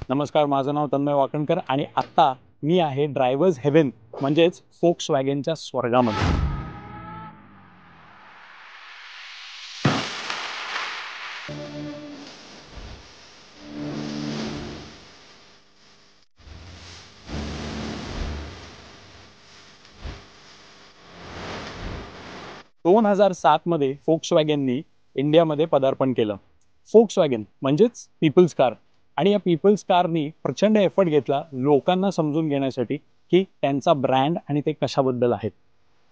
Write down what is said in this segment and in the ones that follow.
नमस्कार, माझं नाव तन्मय वाकणकर आणि आत्ता मी आहे ड्रायव्हर्स हेवन म्हणजेच फोक्सवॅगनच्या स्वर्गामध्ये. दोन 2007 मध्ये फोक्सवॅगननी इंडियामध्ये पदार्पण केलं. फोक्सवॅगन म्हणजेच पीपल्स कार आणि या पीपल्स कारनी प्रचंड एफर्ट घेतला लोकांना समजून घेण्यासाठी की त्यांचा ब्रँड आणि ते कशाबद्दल आहेत.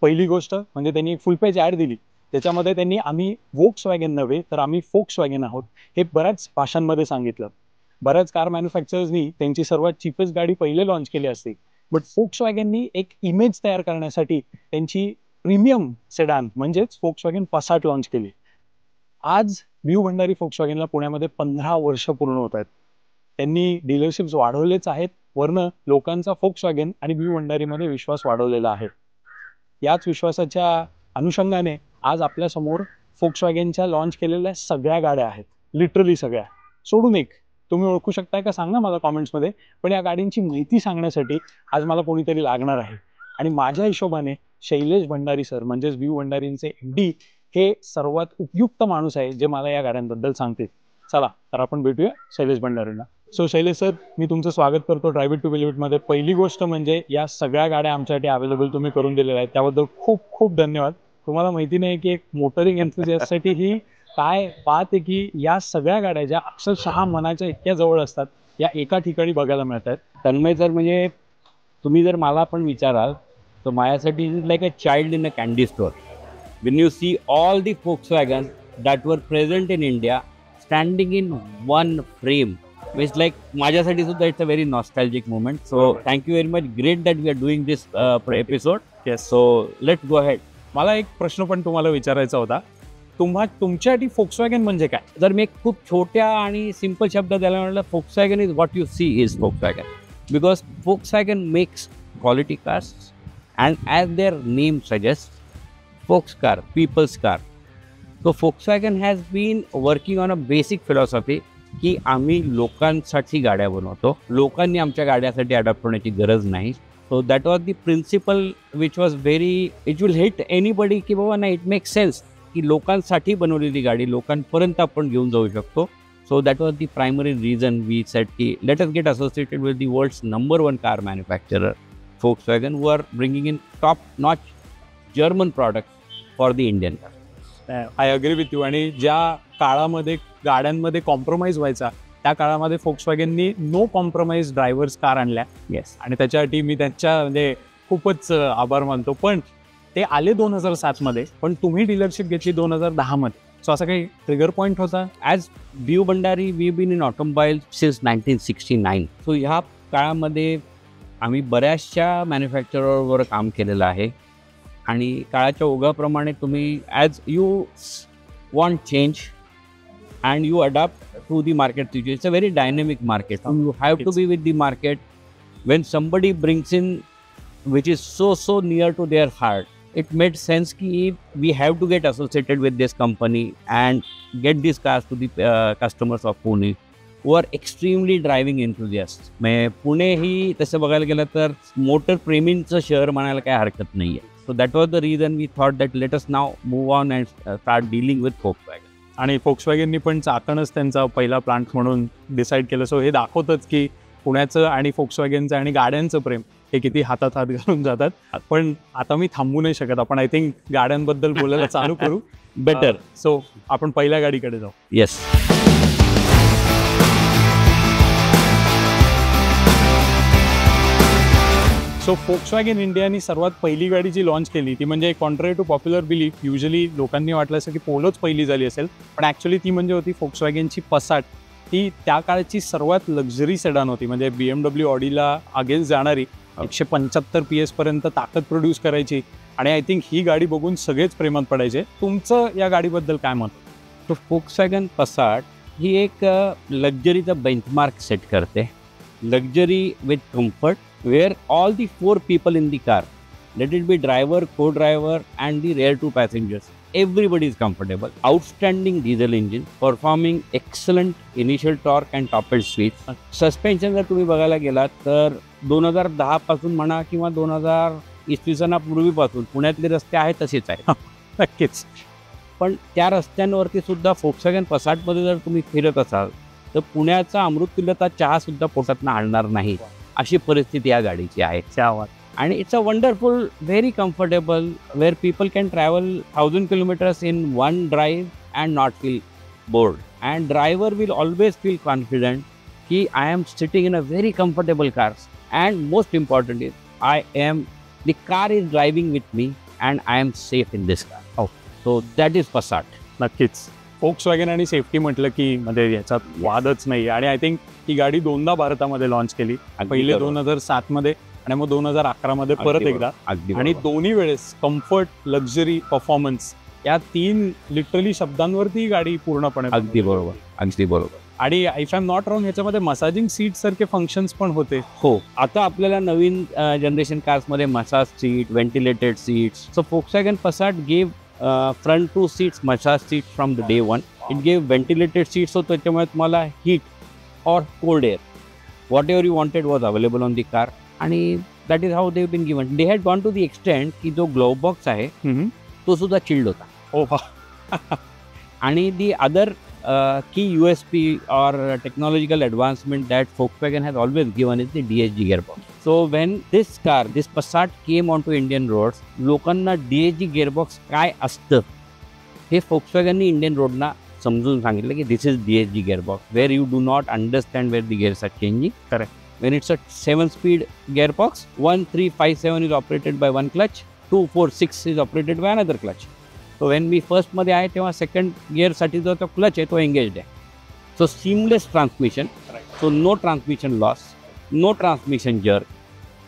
पहिली गोष्ट म्हणजे त्यांनी एक फुल पेज ॲड दिली, त्याच्यामध्ये त्यांनी आम्ही वोक्सवॅगन नव्हे तर आम्ही फोक्सवॅगन आहोत हे बऱ्याच भाषांमध्ये सांगितलं. बऱ्याच कार मॅन्युफॅक्चरर्सनी त्यांची सर्वात चीपेस्ट गाडी पहिले लॉन्च केली असती, बट फोक्सवॅगननी एक इमेज तयार करण्यासाठी त्यांची प्रीमियम सेडान म्हणजेच फोक्सवॅगन पसाट लॉन्च केली. आज व्ह्यू भंडारी फोक्सवॅगनला पुण्यामध्ये 15 वर्ष पूर्ण होत आहेत. त्यांनी डीलरशिप्स वाढवलेच आहेत, वरनं लोकांचा फोक्सवॅगन आणि व्ह्यू भंडारीमध्ये विश्वास वाढवलेला आहे. याच विश्वासाच्या अनुषंगाने आज आपल्यासमोर फोक्सवॅगनच्या लॉन्च केलेल्या सगळ्या गाड्या आहेत, लिटरली सगळ्या सोडून एक. तुम्ही ओळखू शकताय का सांगा मला कॉमेंट्समध्ये. पण या गाड्यांची माहिती सांगण्यासाठी आज मला कोणीतरी लागणार आहे आणि माझ्या हिशोबाने शैलेश भंडारी सर म्हणजेच व्ह्यू भंडारींचे MD हे सर्वात उपयुक्त माणूस आहे जे मला या गाड्यांबद्दल सांगतील. चला तर आपण भेटूया शैलेश भंडारींना. सो शैलेश सर, मी तुमचं स्वागत करतो drive it to believe it मध्ये. पहिली गोष्ट म्हणजे या सगळ्या गाड्या आमच्यासाठी अवेलेबल तुम्ही करून दिलेल्या आहेत, त्याबद्दल खूप खूप धन्यवाद. तुम्हाला माहिती नाही की एक मोटरिंग एन्थुसियास्टसाठी ही काय बात आहे की या सगळ्या गाड्या ज्या अक्षरशः मनाच्या इतक्या जवळ असतात या एका ठिकाणी बघायला मिळतात. तन्मय सर, म्हणजे तुम्ही जर मला पण विचाराल तर माझ्यासाठी it is like a child in a candy store. When you see all the Volkswagen that were present in India standing in one frame, it's like माझ्यासाठी सुद्धा it's a very nostalgic moment. So thank you very much. Great that we are doing this episode. Yes, so let's go ahead. मला एक प्रश्न पण तुम्हाला विचारायचा होता. तुमच्यासाठी फोक्सवॅगन म्हणजे काय? जर मी एक खूप छोट्या आणि सिंपल शब्द द्यायला म्हटलं, Volkswagen is what you see is Volkswagen, because Volkswagen makes quality cars, and as their name suggests, Fox car, people's car. So Volkswagen has been working on a basic philosophy की आम्ही लोकांसाठी गाड्या बनवतो, लोकांनी आमच्या गाड्यासाठी अडॉप्ट होण्याची गरज नाही. So that was the principle which was very, it will hit anybody की बाबा नाही, इट मेक सेन्स की लोकांसाठी बनवलेली गाडी लोकांपर्यंत आपण घेऊन जाऊ शकतो. So that was the primary reason we said ki let us get associated with the world's #1 car manufacturer, Volkswagen, who are bringing in top-notch German products for the Indian car. I agree with you. आणि ज्या काळामध्ये गाड्यांमध्ये compromise व्हायचा त्या काळामध्ये फोक्सवॅगननी no compromise drivers car आणल्या. Yes, आणि त्याच्यासाठी मी त्यांच्या म्हणजे खूपच आभार मानतो. पण ते आले 2007 मध्ये, पण तुम्ही डीलरशिप घेतली 2010 मध्ये. सो असा काही ट्रिगर पॉईंट होता? As B U Bhandari we been in automobile since 1969. So ह्या काळामध्ये आम्ही बऱ्याचशा मॅन्युफॅक्चररवर काम केलेलं आहे आणि काळाच्या ओघाप्रमाणे तुम्ही as you want change and you adapt to the market situation. It's a very dynamic market. You have to be with the market. When somebody brings in which is so near to their heart, it made sense ki we have to get associated with this company and get these cars to the customers of Pune who are extremely driving enthusiasts. Pune ही तसं बघायला गेलं तर motor प्रेमींचं शहर म्हणायला काही हरकत नाही आहे. So that was the reason we thought that let us now move on and start dealing with Volkswagen. आणि फोक्सवॅगननी पण चाकणच त्यांचा पहिला प्लांट म्हणून डिसाईड केलं. सो हे दाखवतच की पुण्याचं आणि फोक्सवॅगनचं आणि गाड्यांचं प्रेम हे किती हातात हात घालून जातात. पण आता मी थांबू नाही शकत, आपण आय थिंक गाड्यांबद्दल बोलायला चालू करू. बेटर. सो आपण पहिल्या गाडीकडे जाऊ. येस. सो फोक्सवॅगन इंडियानी सर्वात पहिली गाडी जी लॉन्च केली ती म्हणजे contrary to popular belief, usually लोकांनी वाटलं असं की पोलोच पहिली झाली असेल, पण ॲक्च्युली ती म्हणजे होती फोक्सवॅगनची पसाट. ती त्या काळची सर्वात लक्झरी सेडान होती, म्हणजे BMW ऑडीला अगेन्स्ट जाणारी, 175 PS पर्यंत ताकद प्रोड्यूस करायची. आणि आय थिंक ही गाडी बघून सगळेच प्रेमात पडायचे. तुमचं या गाडीबद्दल काय मत? तो फोक्सवॅगन पसाट ही एक लक्झरीचा बेंचमार्क सेट करते. Luxury with comfort, where all the 4 people in the car, let it be driver, co driver and the rear 2 passengers, everybody is comfortable. Outstanding diesel engine, performing excellent initial torque and top end speed. Suspension जर तुम्ही बघायला गेलात तर 2010 पासून म्हणा किंवा 2000 इसवी सनापूर्वीपासून पुण्यातले रस्ते आहेत तसेच आहेत. नक्कीच. पण त्या रस्त्यांवरती सुद्धा Volkswagen Passatमध्ये जर तुम्ही फिरत असाल तर पुण्याचा अमृततुल्यचा चहा सुद्धा पोटातनं आणणार नाही अशी परिस्थिती या गाडीची आहे. आणि it's a wonderful, very comfortable, where people can travel 1000 kilometres in one drive and not feel bored. And driver will always feel confident की I am sitting in a very comfortable cars. And most important is the car is driving with me and I am safe in this car. Oh. So that is Passat. नक्कीच. Volkswagen आणि safety म्हटलं की मध्ये याचा वादच नाही. आणि I think he गाडी दोनदा भारतामध्ये लॉन्च केली. पहिले 2007 मध्ये आणि मग 2011 मध्ये परत एकदा. आणि दोन्ही वेळेस कम्फर्ट, लक्झरी, परफॉर्मन्स या 3 लिटरली शब्दांवरती ही गाडी पूर्णपणे. अगदी बरोबर. आणि if I am not wrong ह्याच्यामध्ये मसाजिंग सीट सारखे फंक्शन्स पण होते. हो, आता आपल्याला नवीन जनरेशन कार्समध्ये massage seat, ventilated seats. So Volkswagen Passat gave front 2 seats massage seats from the day one. It gave ventilated seats, so त्याच्यामुळे तुम्हाला हीट और cold air whatever you wanted was available on the car. आणि that is how they've been given. They had gone to the extent की जो glove box आहे तो सुद्धा chilled होता. Oh. आणि the other key USP or technological advancement that Volkswagen has always given is the DSG gearbox. So when this Passat came onto Indian roads, लोकांना DSG gearbox काय असतं हे Volkswagen ने इंडियन रोडना समजून सांगितलं की this is DSG gearbox, where you do not understand where the gears are changing. Correct. When it's a 7-speed gearbox, 1, 3, 5, 7 is operated by one clutch, 2, 4, 6 is operated by another clutch. So when we फर्स्टमध्ये आहे तेव्हा second गिअरसाठी जो तो clutch आहे तो engaged आहे. So seamless transmission, so no transmission loss, no transmission jerk.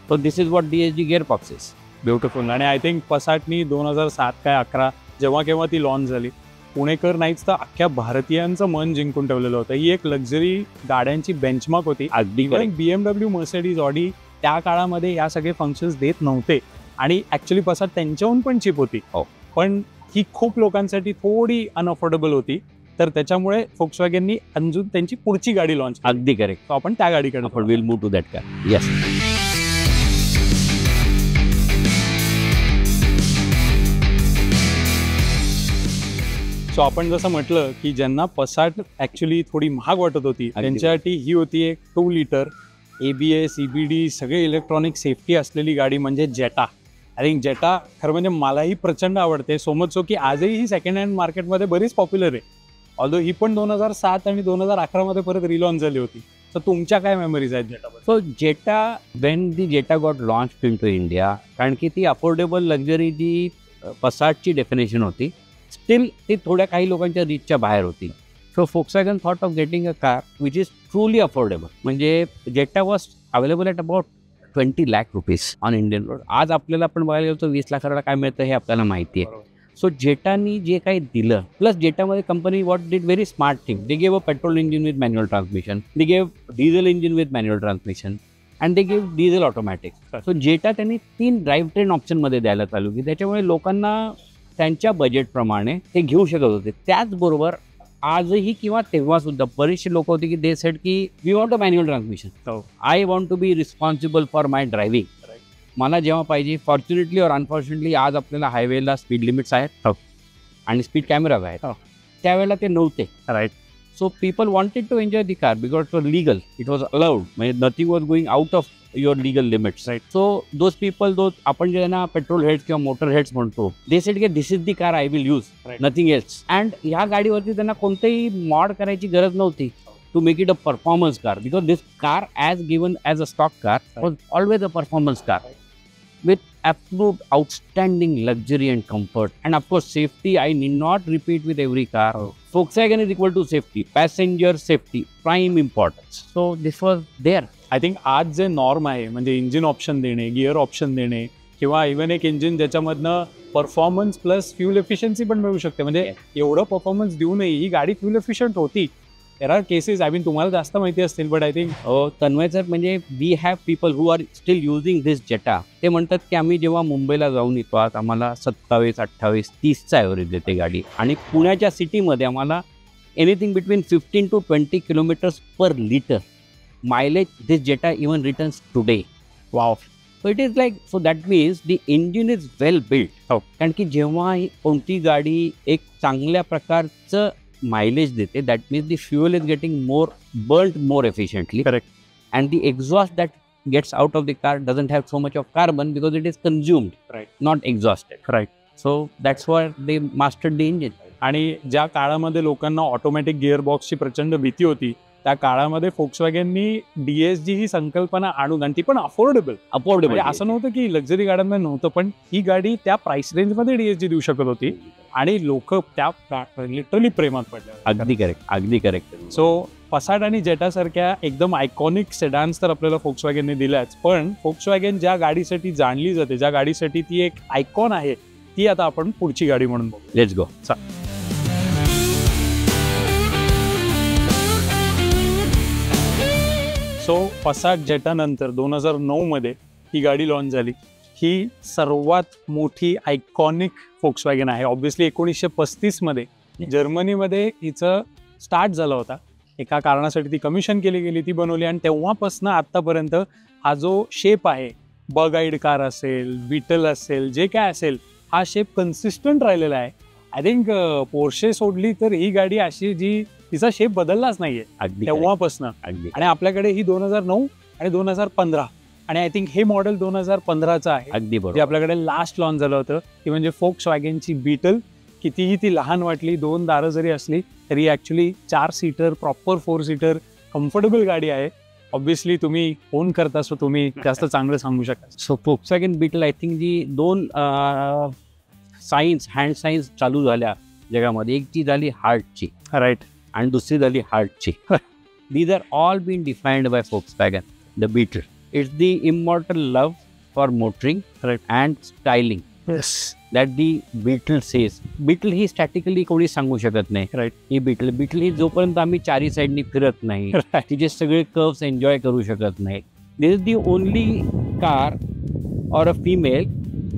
So this is what DSG gear box is. Beautiful. आणि I think पसाटनी 2007 काय 11 जेव्हा केव्हा ती लॉन्च झाली, पुणेकर नाहीच तर अख्ख्या भारतीयांचं मन जिंकून ठेवलेलं होतं. ही एक लक्झरी गाड्यांची बेंचमार्क होती. अगदी BMW, मर्सिडीज, ऑडी त्या काळामध्ये या सगळे फंक्शन्स देत नव्हते. आणि ॲक्च्युली पसाट त्यांच्याहून पण चीप होती. पण ही खूप लोकांसाठी थोडी अनअफोर्डेबल होती. तर त्याच्यामुळे Volkswagenनी अजून त्यांची पुढची गाडी लॉन्च. अगदी करेक्ट. आपण त्या गाडीकडे आपण will move to that car. Yes. So आपण जसं म्हटलं की ज्यांना पसाट ॲक्च्युली थोडी महाग वाटत होती त्यांच्यासाठी ही होती एक 2 लिटर ABS, EBD सगळे इलेक्ट्रॉनिक सेफ्टी असलेली गाडी म्हणजे जेटा. आय थिंक जेटा खरं म्हणजे मलाही प्रचंड आवडते. सो मच सो की आजही ही सेकंड हँड मार्केटमध्ये बरीच पॉप्युलर आहे. ऑल्दो ही पण 2007 आणि 2011 मध्ये परत रिलॉन्च झाली होती. तर तुमच्या काय मेमरीज आहेत जेटाबद्दल? So Jetta, when the Jetta got launched into India, कारण की ती अफोर्डेबल लक्झरी जी पसाटची डेफिनेशन होती, स्टील ती थोड्या काही लोकांच्या रीचच्या बाहेर होती. So Volkswagen thought of getting a car which is truly affordable. म्हणजे Jetta was available at about 20 lakh rupees on Indian road. आज आपल्याला आपण बघायला गेलो तर 20 लाखाला काय मिळतं हे आपल्याला माहिती आहे. सो जेटानी जे काही दिलं, प्लस जेटामध्ये company what did very smart thing. They gave a petrol engine with manual transmission, they gave diesel engine with manual transmission and they gave diesel automatic. So Jetta त्यांनी 3 ड्राईव्ह ट्रेन ऑप्शनमध्ये द्यायला चालू की त्याच्यामुळे लोकांना त्यांच्या बजेटप्रमाणे ते घेऊ शकत होते. त्याचबरोबर आजही किंवा तेव्हा सुद्धा बरेचसे लोक होते की दे सेड की we want a manual transmission, I want to be responsible for my driving. मला जेव्हा पाहिजे, फॉर्च्युनेटली और अनफॉर्च्युनेटली आज आपल्याला हायवेला स्पीड लिमिट्स आहेत आणि स्पीड कॅमेराज आहेत. त्यावेळेला ते नव्हते. Right. So people wanted to enjoy the car because it was legal, it was allowed, म्हणजे nothing was going out of your legal limits. Right. So those people, आपण ज्यांना petrol heads किंवा motor heads म्हणतो, they said की this is the car I will use, nothing else. And ह्या गाडीवरती त्यांना कोणतेही मॉड करायची गरज नव्हती to make it a performance car, because this car as given as a stock car was always a performance car with absolute outstanding luxury and comfort, and of course safety. I need not repeat with every car. Volkswagen is equal to safety, passenger safety, prime importance. So this was there. I think आज जे norm आहे म्हणजे engine option देणे, gear option देणे, किंवा even एक engine ज्याच्यामधनं performance plus fuel efficiency पण मिळू शकते. म्हणजे एवढं परफॉर्मन्स देऊनही ही गाडी फ्यूल एफिशियंट होती. There are cases, I mean तुम्हाला जास्त माहिती असतील, but I think Tanmay sir, म्हणजे we have people who are still using this Jetta. ते म्हणतात की आम्ही जेव्हा मुंबईला जाऊन येतो आज आम्हाला 27, 28, 30चा ॲव्हरेज देते गाडी, आणि पुण्याच्या सिटीमध्ये आम्हाला anything between 15 to 20 kilometres per litre mileage this Jetta even returns today. Wow. So it is like, so that means the engine is well built. कारण की जेव्हा कोणती गाडी एक चांगल्या प्रकारचं मायलेज देते, that means the fuel is getting more burned more efficiently. Correct. And the exhaust that gets out of the car doesn't have so much of carbon because it is consumed, right, not exhausted. Right. So that's why they mastered the engine. आणि ज्या काळामध्ये लोकांना automatic गिअरबॉक्सची प्रचंड भीती होती, त्या काळामध्ये फोक्सवॅगननी DSG ही संकल्पना आणून, आणि ती पण अफोर्डेबल. असं नव्हतं की लक्झरी गाड्यांमध्ये नव्हतं, पण ही गाडी त्या प्राइस रेंजमध्ये DSG देऊ शकत होती आणि लोक त्या लिटरली प्रेमात पडले. अगदी करेक्ट, अगदी करेक्ट. सो पसाट आणि जेटासारख्या एकदम आयकॉनिक सेडान्स तर आपल्याला फोक्सवॅगनने दिल्याच, पण फोक्सवॅगन ज्या गाडीसाठी जाणली जाते, ज्या गाडीसाठी ती एक आयकॉन आहे, ती आता आपण पुढची गाडी म्हणून बघू. Let's go. सो पसाट जेटानंतर 2009 मध्ये ही गाडी लॉन्च झाली. ही सर्वात मोठी आयकॉनिक फोक्सवॅगन आहे. ऑब्व्हियसली 1935 मध्ये जर्मनीमध्ये हिचं स्टार्ट झाला होता. एका कारणासाठी ती कमिशन केली गेली, ती बनवली, आणि तेव्हापासून आत्तापर्यंत हा जो शेप आहे, बग-आईड कार असेल, बीटल असेल, जे काय असेल, हा शेप कन्सिस्टंट राहिलेला आहे. आय थिंक पोर्शे सोडली तर ही गाडी अशी जी तिचा शेप बदललाच नाहीये तेव्हापासून. आणि आपल्याकडे ही 2009 आणि 2015, आणि आय थिंक हे मॉडेल 2015चं आहे. अगदी बरोबर. जे आपल्याकडे लास्ट लॉन्च झालं होतं, ती म्हणजे फोक्सवॅगनची बीटल. कितीही ती लहान वाटली, 2 दारं जरी असली तरी actually 4 seater, proper 4 seater comfortable गाडी आहे. ऑब्व्हियसली तुम्ही ओन करता, सो तुम्ही जास्त चांगलं सांगू शकता. So Volkswagen Beetle I think जी 2 हँड सायन्स चालू झाल्या जगामध्ये, एक ती झाली हार्टची, राईट, आणि दुसरी झाली हार्टची. These are all been defined by Volkswagen. The Beetle, it's the immortal love for motoring and styling. Yes, that the Beetle says. Beetle ही स्टॅटिकली कोणी सांगू शकत नाही. राईट. ही बीटल ही जोपर्यंत आम्ही चारी साईडनी फिरत नाही, तिचे सगळे कर्व्स एन्जॉय करू शकत नाही. This is the only car or a female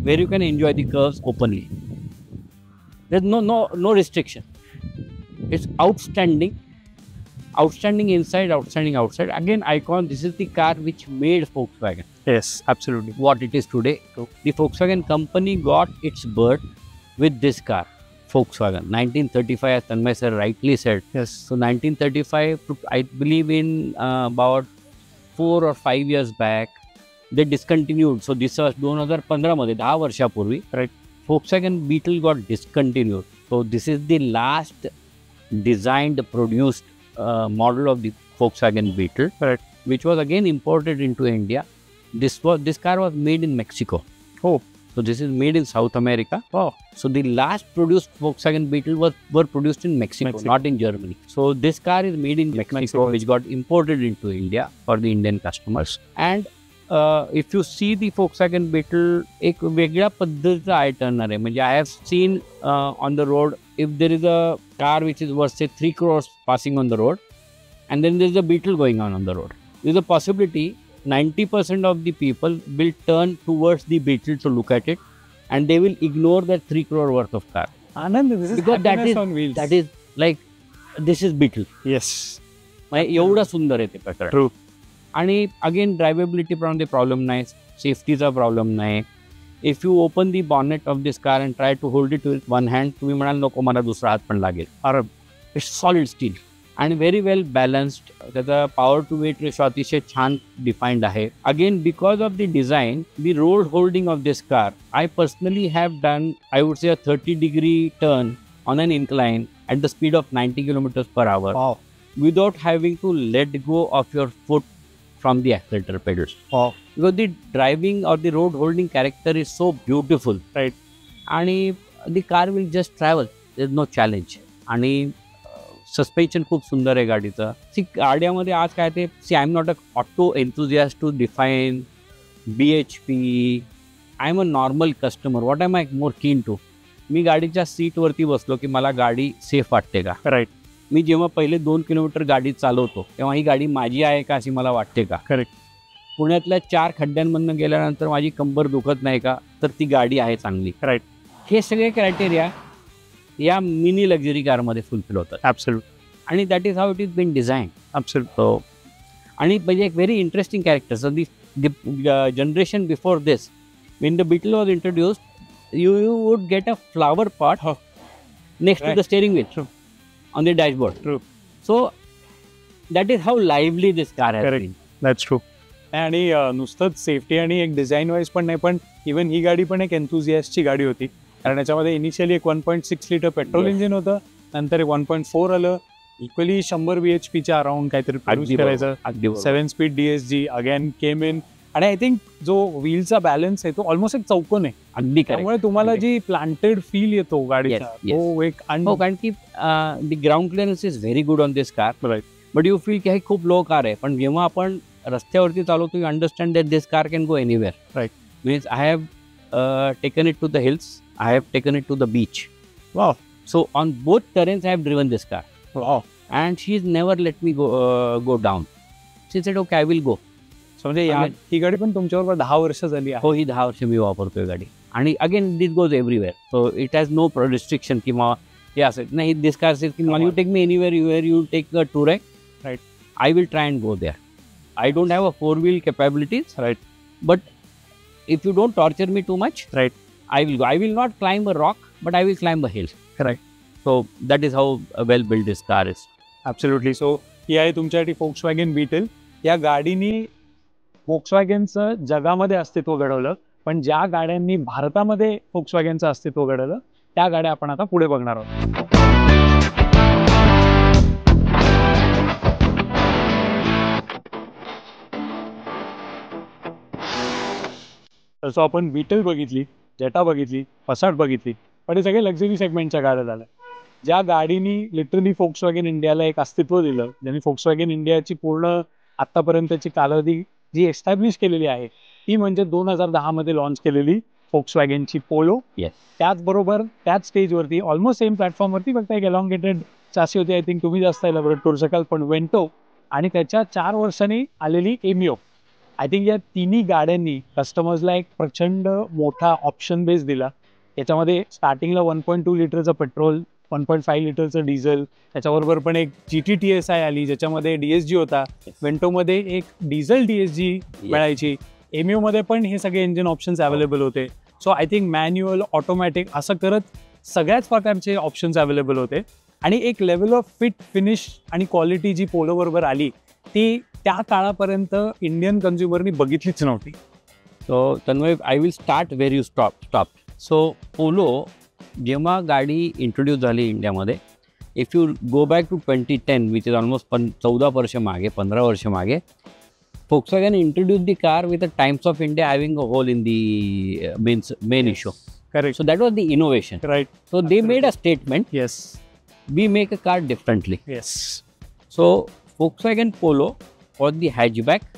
where you can enjoy the curves openly. There is no restriction. It's outstanding inside, outstanding outside. Again, icon. This is the car which made Volkswagen. Yes, absolutely. What it is today. The Volkswagen company got its birth with this car, Volkswagen. 1935, as Tanmay sir rightly said. Yes. So 1935, I believe in about 4 or 5 years back, they discontinued. So this was 2015 मध्ये, 10 वर्षापूर्वी. Right. Volkswagen Beetle got discontinued. So this is the last designed, produced model of the Volkswagen Beetle, right, which was again imported into India. This car was made in Mexico. Oh, so this is made in South America. Oh, so the last produced Volkswagen Beetle were produced in Mexico, not in Germany. So this car is made in Mexico, which got imported into India for the Indian customers. And if you see the Volkswagen Beetle, एक वेगळ्या पद्धतीचा आहे Turner आहे. म्हणजे I have seen on the road, if there is a car which is worth say 3 crores passing on the road, and then there is a Beetle going on the road, there is a possibility 90% of the people will turn towards the Beetle to look at it, and they will ignore that 3 crore worth of car. Anand, this is because on wheels. That is like, this is Beetle. Yes. एवढा सुंदर आहे ते प्रकार. True. आणि again drivability problem नाही, सेफ्टीचा problem नाही. If you open the bonnet of this car and try to hold it with one hand, तुम्ही म्हणाल नको मला दुसरा हात पण लागेल. इट्स सॉलिड स्टील आणि व्हेरी वेल बॅलन्स्ड. त्याचा पॉवर टू वेट रेशो अतिशय छान डिफाईंड आहे. Again because of the design, the road holding of this car, I personally have done, I would say, 30-degree turn on an incline at the speed of 90 kilometers per hour. Wow. Without having to let go of your foot from the accelerator pedals. Wow. Because the driving or the road holding character is so beautiful. Right. And the car will just travel. There is no challenge. आणि suspension खूप सुंदर आहे गाडीचं. See गाड्यामध्ये आज काय ते, see I am not a auto enthusiast to define BHP. I am a normal customer. What am I more keen to? मी गाडीच्या सीटवरती बसलो की मला गाडी सेफ वाटते का? राईट. मी जेव्हा पहिले 2 किलोमीटर गाडी चालवतो तेव्हा ही गाडी माझी आहे का अशी मला वाटते का. करेक्ट. पुण्यातल्या 4 खड्ड्यांमधनं गेल्यानंतर माझी कंबर दुखत नाही का, तर ती गाडी आहे चांगली. राईट. हे सगळे क्रायटेरिया या मिनी लक्झरी कारमध्ये फुलफिल होतात. ॲब्सोल्यूट. आणि that is how it is been design. Absolute. So आणि म्हणजे एक very interesting character. So the generation before this, when the Beetle was introduced, you would get a flower pot next to the steering wheel. True. On the dashboard. True. So that is how lively this car has Correct. been. That's true. आणि नुसतंच safety आणि एक design wise पण नाही, पण even he गाडी पण एक एन्थुझियास्टची गाडी होती. कारण याच्यामध्ये इनिशियली एक 1.6 लिटर पेट्रोल इंजिन होतं, नंतर एक 1.4 आलं, इक्वली 100 BHPच्या अराउंड काहीतरी प्रोड्यूस करायचं. 7 speed DSG again came in. आणि आय थिंक जो व्हीलचा बॅलन्स आहे तो ऑलमोस्ट एक चौकोन आहे. अगदी त्यामुळे तुम्हाला जी प्लांटेड फील येतो गाडीचा तो एक. हो, कारण की the ground clearance is very good on this car. Right. But you feel की ही खूप लो कार आहे, पण जेव्हा आपण रस्त्यावरती चालवतो you understand that this car can go anywhere. Right. Means I have taken it to the hills, I have taken it to the beach. Wow. So on both terrains I have driven this car. Wow. and she's never let me go down. She said okay I will go. So म्हणजे ही गाडी पण तुमच्याबरोबर 10 वर्ष झाली आहे. हो, ही 10 वर्ष मी वापरतोय गाडी. आणि again this goes everywhere. So it has no restriction किंवा हे असं नाही. दिस कार सेज की you take me anywhere you take a tour आहे. Right. I will try and go there. I don't have a 4-wheel capabilities. Right. But if you don't torture me too much, right, I will go. I will not climb a rock, but I will climb a hill. Correct. So that is how well built this car is. Absolutely. So ही आहे तुमच्यासाठी Volkswagen Beetle. या गाडीनी Volkswagenचं जगामध्ये अस्तित्व घडवलं, पण ज्या गाड्यांनी भारतामध्ये Volkswagenचं अस्तित्व घडवलं त्या गाड्या आपण आता पुढे बघणार आहोत. तसं आपण Beetle बघितली, जेटा बघितली, Passat बघितली, पण हे सगळे लक्झरी सेगमेंटच्या गाड्या झाल्या. ज्या गाडीनी लिटरली Volkswagen इंडियाला एक अस्तित्व दिलं, ज्यांनी Volkswagen इंडियाची पूर्ण आतापर्यंतची कालावधी जी एस्टॅब्लिश केलेली आहे ती म्हणजे 2010 मध्ये लॉन्च केलेली Volkswagenची पोलो. त्याचबरोबर त्याच स्टेजवरती ऑलमोस्ट सेम प्लॅटफॉर्मवरती फक्त एक एलॉंगेटेड चासी होती. आय थिंक तुम्ही जास्त एलॅबोरेट करू शकाल, पण वेंटो आणि त्याच्या 4 वर्षांनी आलेली एमिओ. आय थिंक या तिन्ही गाड्यांनी कस्टमर्सला एक प्रचंड मोठा ऑप्शन बेस दिला. याच्यामध्ये स्टार्टिंगला 1.2 लिटरचं पेट्रोल, 1.5 लिटरचं डिझेल, त्याच्याबरोबर पण एक GT-TSI आली ज्याच्यामध्ये DSG होता. वेंटोमध्ये एक डिझेल DSG मिळायची. एमिओमध्ये पण हे सगळे इंजिन ऑप्शन्स अवेलेबल होते. So I think manual, automatic असं करत सगळ्याच प्रकारचे ऑप्शन्स अवेलेबल होते. आणि एक लेवल ऑफ फिट, फिनिश आणि क्वालिटी जी पोलोबरोबर आली ती त्या काळापर्यंत इंडियन कन्झ्युमरनी बघितलीच नव्हती. So Tanmay, I will start where you stop. So Polo जेव्हा गाडी इंट्रोड्यूस झाली इंडियामध्ये, if you go back to 2010 which is almost 14 वर्ष मागे, 15 वर्ष मागे, Volkswagen introduced the car with the Times of India having a hole in the main issue. Correct. So that was the innovation. Right. So they made a statement. Yes. We make a car differently. Yes. So Volkswagen Polo was the hatchback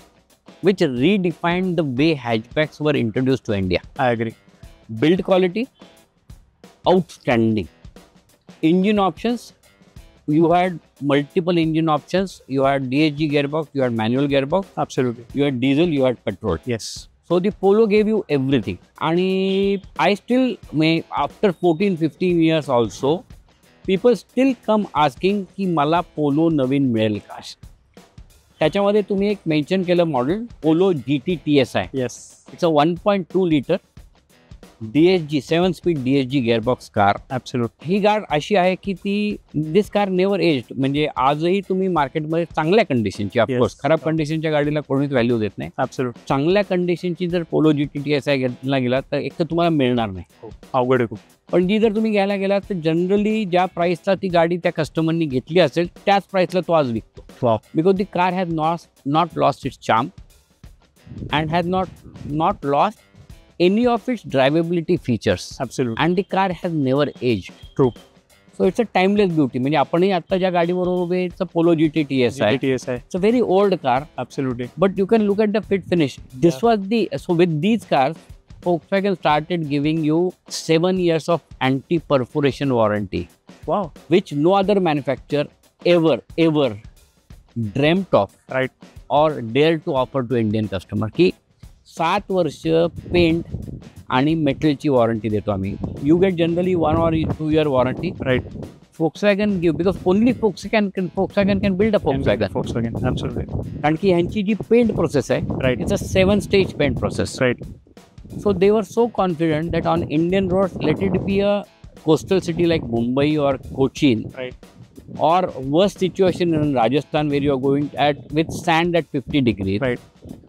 which redefined the way hatchbacks were introduced to India. I agree. Build quality, outstanding. Engine options, you had multiple engine options. You had DSG gearbox, you had manual gearbox. Absolutely. You had diesel, you had petrol. Yes. So the Polo gave you everything. And I still may, after 14-15 years also, people still come asking की मला polo नवीन मिळेल का. त्याच्यामध्ये तुम्ही एक mention केलं model polo GT-TSI. Yes. It's a 1.2 liter DSG 7-speed DSG gearbox car. Absolutely. He car अशी आहे की ती दिस कार नेवर एज्ड. म्हणजे आजही तुम्ही मार्केटमध्ये चांगल्या कंडिशनची, ऑफकोर्स खराब कंडिशनच्या गाडीला कोणीच व्हॅल्यू देत नाही. Absolutely. चांगल्या कंडिशनची जर पोलो GT-TSI घेतला गेला तर एक तर तुम्हाला मिळणार नाही, अवघड आहे खूप. पण जी जर तुम्ही घ्यायला गेलात तर जनरली ज्या प्राइसला ती गाडी त्या कस्टमरनी घेतली असेल त्याच प्राइसला तो आज विकतो. Because the car has not lost its charm and has not lost any of its drivability features. Absolutely. And the car has never aged. True. So it's a timeless beauty. म्हणजे आपणही आता ज्या गाडीबरोबर उभे, it's a Polo GT-TSI. It's a very old car. Absolutely. But you can look at the fit finish. This was the, so with these cars, Volkswagen started giving you 7 years of anti-perforation warranty. Wow. Which no other manufacturer ever dreamt of right or dare to offer to Indian customer की 7 वर्ष paint आणि मेटलची warranty देतो आम्ही. You get generally 1 or 2 year warranty. Right Volkswagen give because only Volkswagen can build a Volkswagen. Absolutely. कारण की ह्यांची जी paint process आहे, Right. it's a 7-stage paint process. Right. So they were so confident that on Indian roads, let it be a coastal city like Mumbai or Cochin, Right. or worst situation in Rajasthan where you are going with sand at 50 degrees, Right.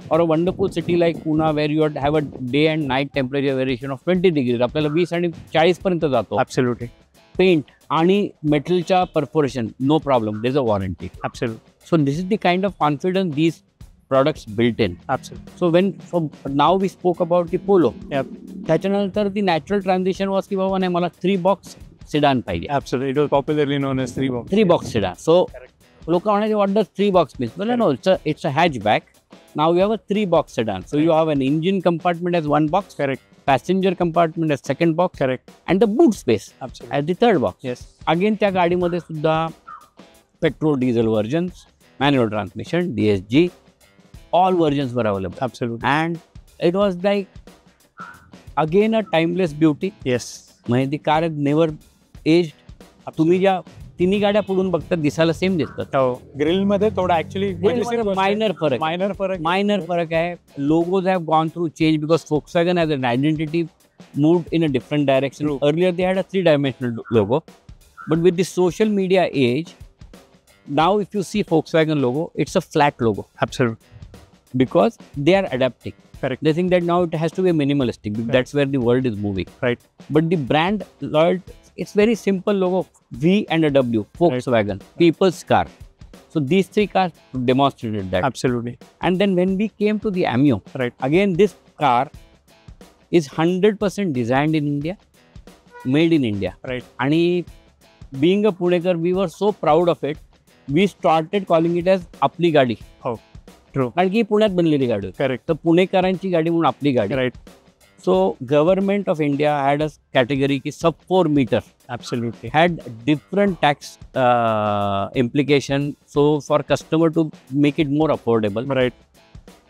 or a wonderful city like Pune where you have a day and night temperature variation of 20 degrees. आपल्याला 20 आणि 40 पर्यंत जातो. Absolutely. Paint आणि मेटलच्या perforation no problem, there is a warranty. Absolutely. So this is the kind of confidence these products built in. Absolutely. So now we spoke about the Polo. Yep. त्याच्यानंतर the natural transition was की बाबा नाही मला 3-box sedan पाहिजे. Absolutely. It was popularly known as 3-box. 3-box sedan. So लोक म्हणायचे what does 3-box mean? Well, no, it's a hatchback. Now we have a 3-box sedan. So you have an engine compartment as 1 box. Correct. Passenger compartment as 2nd box. Correct. And the boot space Absolutely. as the 3rd box. Yes. Again त्या गाडीमध्ये सुद्धा petrol diesel versions, manual transmission, DSG, all versions were available. Absolutely. And it was like again a timeless beauty. Yes. म्हणजे ती car never aged. तुम्ही ज्या तिन्ही गाड्या पुढून बघतात दिसायला सेम दिसतात. हो. ग्रिल मध्ये थोडा ऍक्च्युअली मायनर फरक आहे. Logos have gone through change because Volkswagen as an identity moved in a different direction. True. Earlier they had a 3-dimensional logo, but with the social media age, now if you see Volkswagen logo, it's a flat logo. Absolutely. Because they are adapting. Correct. They think that now it has to be minimalistic. Correct. That's where the world is moving. Right. But the brand loyalty, it's very simple logo, V and a W, Volkswagen, right. People's car. So these 3 cars demonstrated that. Absolutely. And then when we came to the Amio, right. Again this car is 100% designed in India, made in India. Right. And being a Punekar, we were so proud of it. We started calling it as आपली गाडी. हो. True. कारण की पुण्यात बनलेली गाडी. Correct. तर पुणेकरांची गाडी म्हणून आपली गाडी. Right. So government of India had a category की sub 4 metre. Absolutely. Had different tax implication. So for customer to make it more affordable. Right.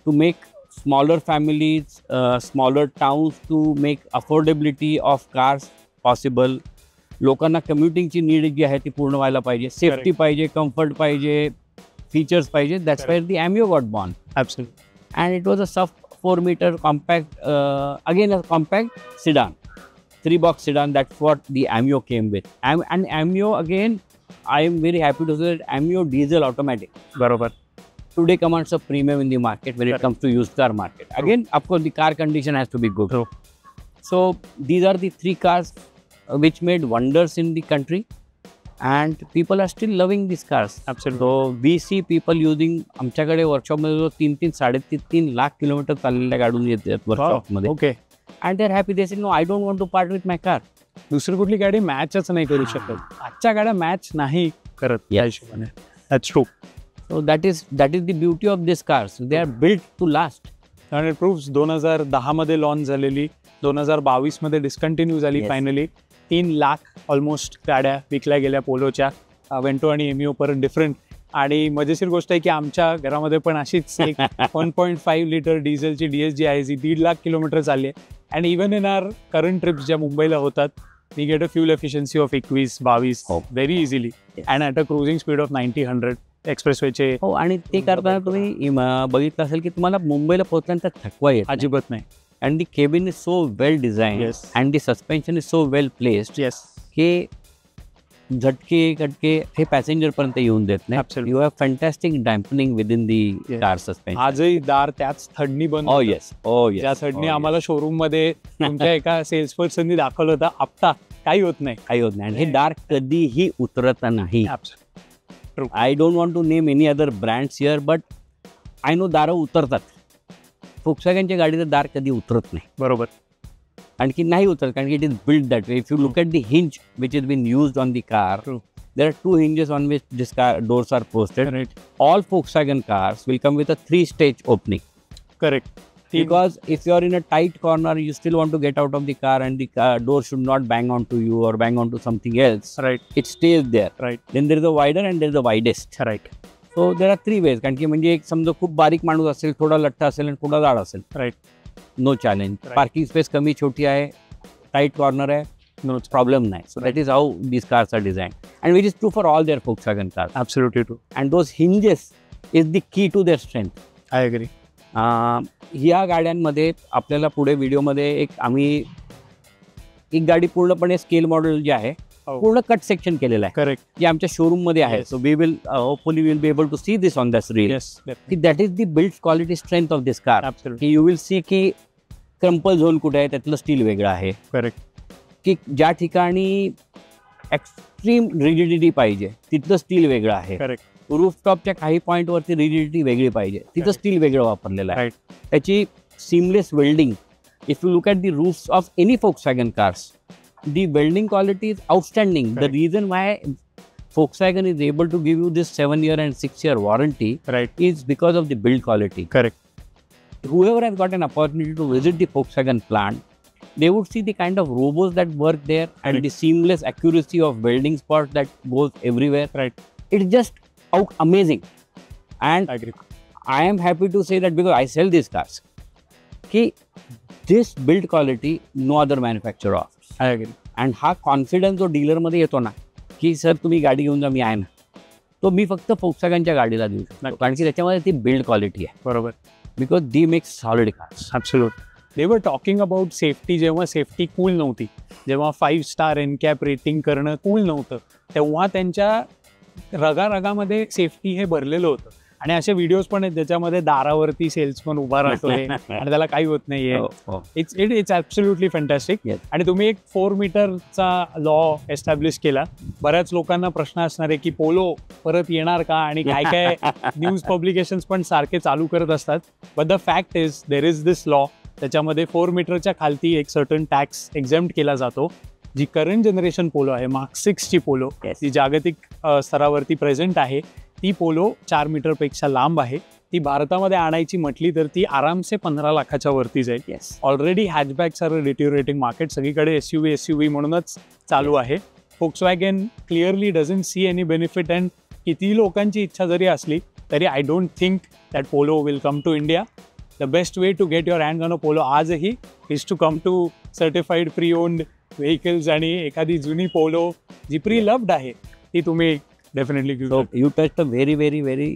To make smaller families, smaller towns, to make affordability of cars possible. लोकांना कम्युटिंगची need जी आहे ती पूर्ण व्हायला पाहिजे. Safety पाहिजे, comfort पाहिजे, features पाहिजे. That's where the Amio got born. Absolutely. And it was a sub 4-meter compact, again a compact sedan, 3-box sedan. That's what the Amio came with. And Amio, again, I am very happy to say that Amio diesel automatic. Barabar. Today commands a premium in the market when it comes to used car market. True. Again, of course, the car condition has to be good. True. So these are the 3 cars which made wonders in the country. And people are still loving these cars. Absolutely. So we see people using, आमच्याकडे वर्कशॉपमध्ये 3-3.5 lakh kilometre चाललेल्या गाडून येतात वर्कशॉपमध्ये. Okay. And they are happy. They say no, I don't want to part with my car. दुसरी कुठली गाडी मॅचच नाही करू शकत. आजच्या गाड्या मॅच नाही करत या हिशोबाने. That's true. So that is the beauty of this cars. They are built to last. आणि इट प्रूव्स 2010 मध्ये लॉन्च झालेली, 2022 मध्ये डिस्कंटिन्यू झाली. फायनली 3 लाख ऑलमोस्ट गाड्या विकल्या गेल्या पोलोच्या. वेंटो आणि एमिओ परत डिफरंट. आणि मजेशीर गोष्ट आहे की आमच्या घरामध्ये पण अशीच एक 1.5 लिटर डिझेलची DSG आहे जी 1.5 लाख किलोमीटर चालली आहे. And even in our current trips ज्या मुंबईला होतात, we get a fuel efficiency of 21-22 very easily and at a cruising speed of 90-100 एक्सप्रेसवेचे. हो. आणि ते करताना तुम्ही बघितलं असेल की तुम्हाला मुंबईला पोहोचल्यानंतर थकवा येत अजिबात नाही. And the cabin is so well designed. Yes. And the suspension is so well placed. Yes. की झटके कटके हे पॅसेंजर पर्यंत येऊन देत नाही. Absolutely. You have fantastic dampening within the car suspension. आजही दार त्याच थडनी बंद. Oh yes. Oh yes. त्या थडनी आम्हाला शोरूम मध्ये तुमच्या एका सेल्स पर्सननी दाखवलं होतं. आपटा काही होत नाही. काही होत नाही. आणि हे दार कधीही उतरत नाही. True. I don't want to name any other brands here, but I know दारं उतरतात. Volkswagenच्या गाडीचं दार कधी उतरत नाही. बरोबर. आणखी नाही उतरत कारण की it is build that way. If you look at the hinge which is been used on the car, there are 2 hinges on which this car doors are posted. Right. All Volkswagen cars will come with a 3-stage opening. Correct. Because if you are in a tight corner, you still want to get out of the car and the door should not bang onto you or bang onto something else. Right. It stays there. Right. Then there is a wider and there is a widest. Right. So there are 3 ways. कारण की म्हणजे एक समजा खूप बारीक माणूस असेल, थोडा लठ्ठा असेल आणि थोडा जाड असेल. Right. No challenge. Right. Parking space कमी छोटी आहे, tight corner आहे, no problem नाही. So that is how these cars are designed. And which is true for all their Volkswagen cars. Absolutely true. And those hinges is the key to their strength. I agree. ह्या गाड्यांमध्ये आपल्याला पुढे व्हिडिओमध्ये एक गाडी पूर्णपणे scale model जे आहे पूर्ण कट सेक्शन केलेलं आहे. करेक्ट. जे आमच्या शोरूम मध्ये आहे. So we will hopefully will be able to see this on this reel. की that is the build quality strength of this car. की यू विल सी की क्रम्पल झोन कुठे आहे, त्यातलं स्टील वेगळं आहे. करेक्ट. की ज्या ठिकाणी एक्स्ट्रीम रिजिडिटी पाहिजे तिथलं स्टील वेगळं आहे. करेक्ट. रूफटॉपच्या काही पॉईंटवरती रिजिडिटी वेगळी पाहिजे, तिथं स्टील वेगळं वापरलेलं आहे. त्याची seamless welding. If you look at the roofs of any Volkswagen cars, the welding quality is outstanding. The reason why Volkswagen is able to give you this 7-year and 6-year warranty is because of the build quality. Correct. Whoever has got an opportunity to visit the Volkswagen plant, they would see the kind of robots that work there and the seamless accuracy of welding spots that goes everywhere. Right. It's just amazing. And I agree. I am happy to say that because I sell these cars. Ki this build quality no other manufacturer offers. I agree. And हा confidence जो डीलरमध्ये येतो ना की sir तुम्ही गाडी घेऊन जा, मी आहे ना, तो मी फक्त Volkswagenच्या गाडीला देऊ शकतो. कारण की त्याच्यामध्ये ती बिल्ड क्वालिटी आहे. बरोबर. Because the makes solid cars. Absolute. They were talking about safety. जेव्हा सेफ्टी कूल नव्हती, जेव्हा 5 स्टार NCAP रेटिंग करणं कूल नव्हतं, तेव्हा त्यांच्या रगारगामध्ये सेफ्टी हे भरलेलं होतं. आणि असे व्हिडिओज पण आहेत ज्याच्यामध्ये दारावरती सेल्समन उभा राहतोय आणि त्याला काही होत नाहीये. It's absolutely fantastic. आणि तुम्ही एक 4 मीटरचा लॉ एस्टॅब्लिश केला. बऱ्याच लोकांना प्रश्न असणार आहे की पोलो परत येणार का, आणि काय काय न्यूज पब्लिकेशन्स पण सारखे चालू करत असतात. But the fact is there is this law. त्याच्यामध्ये 4 मीटरच्या खालती एक सर्टन टॅक्स एक्झेम्प्ट केला जातो. जी करंट जनरेशन पोलो आहे, Mark 6 ची पोलो, जी जागतिक स्तरावरती प्रेझेंट आहे, ती पोलो 4 मीटरपेक्षा लांब आहे. ती भारतामध्ये आणायची म्हटली तर ती आरामसे 15 लाखाच्या वरती जाईल. Already hatchbacks are deteriorating market. सगळीकडे SUV म्हणूनच चालू आहे. Volkswagen clearly doesn't see any benefit. And किती लोकांची इच्छा जरी असली तरी I don't think that Polo will come to India. The best way to get your hand on a Polo आजही is to come to certified pre owned vehicles. आणि एखादी जुनी पोलो जी प्री लव्ड आहे ती तुम्ही डेफिनेटली घेऊ. So you touch a very very very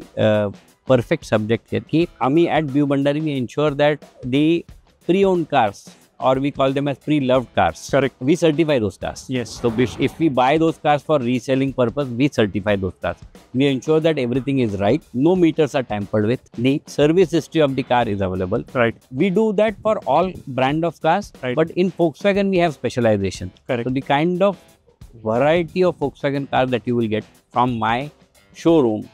perfect subject here. की आम्ही at B U Bhandari we ensure that the pre owned cars or we call them as pre-loved cars. Correct. We certify those cars. Yes. So if we buy those cars for reselling purpose, we certify those cars. We ensure that everything is right. No meters are tampered with. The service history of the car is available. Right. We do that for all brand of cars. Right. But in Volkswagen, we have specialization. Correct. So the kind of variety of Volkswagen cars that you will get from my showroom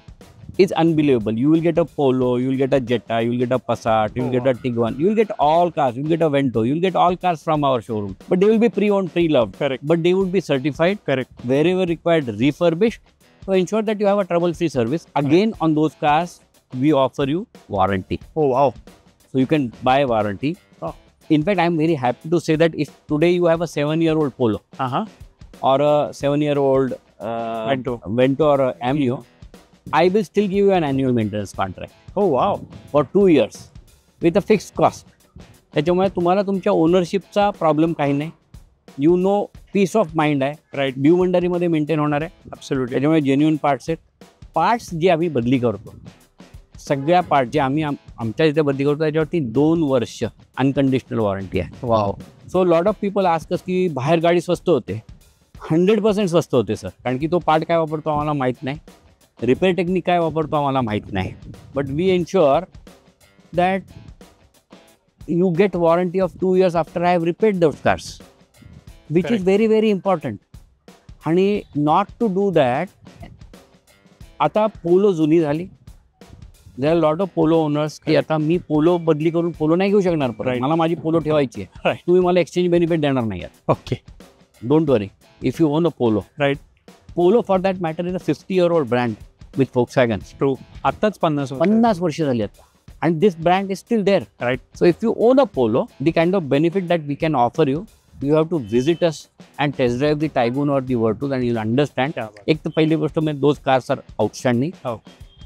is unbelievable. You will get a Polo, you will get a Jetta, you will get a Passat, you will get a Tiguan, you will get all cars, you will get a Vento, you will get all cars from our showroom. But they will be pre-owned, pre-loved. Correct. But they would be certified. Correct. Wherever required, refurbished, to ensure that you have a trouble-free service. Again, on those cars, we offer you warranty. Oh wow. So you can buy warranty. Oh. In fact, I am very happy to say that if today you have a 7-year-old Polo or a 7-year-old Vento or a Amnio, I will still give you an annual maintenance contract. Oh wow. For 2 years with a fixed cost. त्याच्यामुळे तुम्हाला तुमच्या ओनरशिपचा problem काही नाही. You know peace of mind आहे. Right. B U भंडारीमध्ये maintain होणार आहे. Absolutely. त्याच्यामुळे जेन्युइन पार्ट्स आहेत. पार्ट्स जे आम्ही बदली करतो, सगळ्या पार्ट जे आम्ही आमच्या इथे बदली करतो त्याच्यावरती 2 वर्ष अनकंडिशनल वॉरंटी आहे. Wow. So lot of people ask की बाहेर गाडी स्वस्त होते. 100% स्वस्त होते सर. कारण की तो पार्ट काय वापरतो आम्हाला माहीत नाही, रिपेअर टेक्निक काय वापरतो आम्हाला माहीत नाही. But we ensure that you get warranty of 2 years after I have repaired those cars, which is very very important. आणि नॉट टू डू दॅट, आता पोलो जुनी झाली. There are lot of Polo owners की आता मी polo बदली करून polo नाही घेऊ शकणार, पण मला माझी पोलो ठेवायची आहे. तुम्ही मला एक्सचेंज बेनिफिट देणार नाही. Okay, don't worry. If you own a Polo, right. Polo for that matter is a 50-year-old brand with Volkswagen. ट्रू. आत्ताच 50 वर्ष झाली आता. and this brand is still there. Right. So if you own a Polo, the kind of benefit that we can offer you, you have to visit us and test drive the Tiguan or the Virtus, and you'll understand. एक तो पहली गोष्ट में those cars are outstanding. Oh.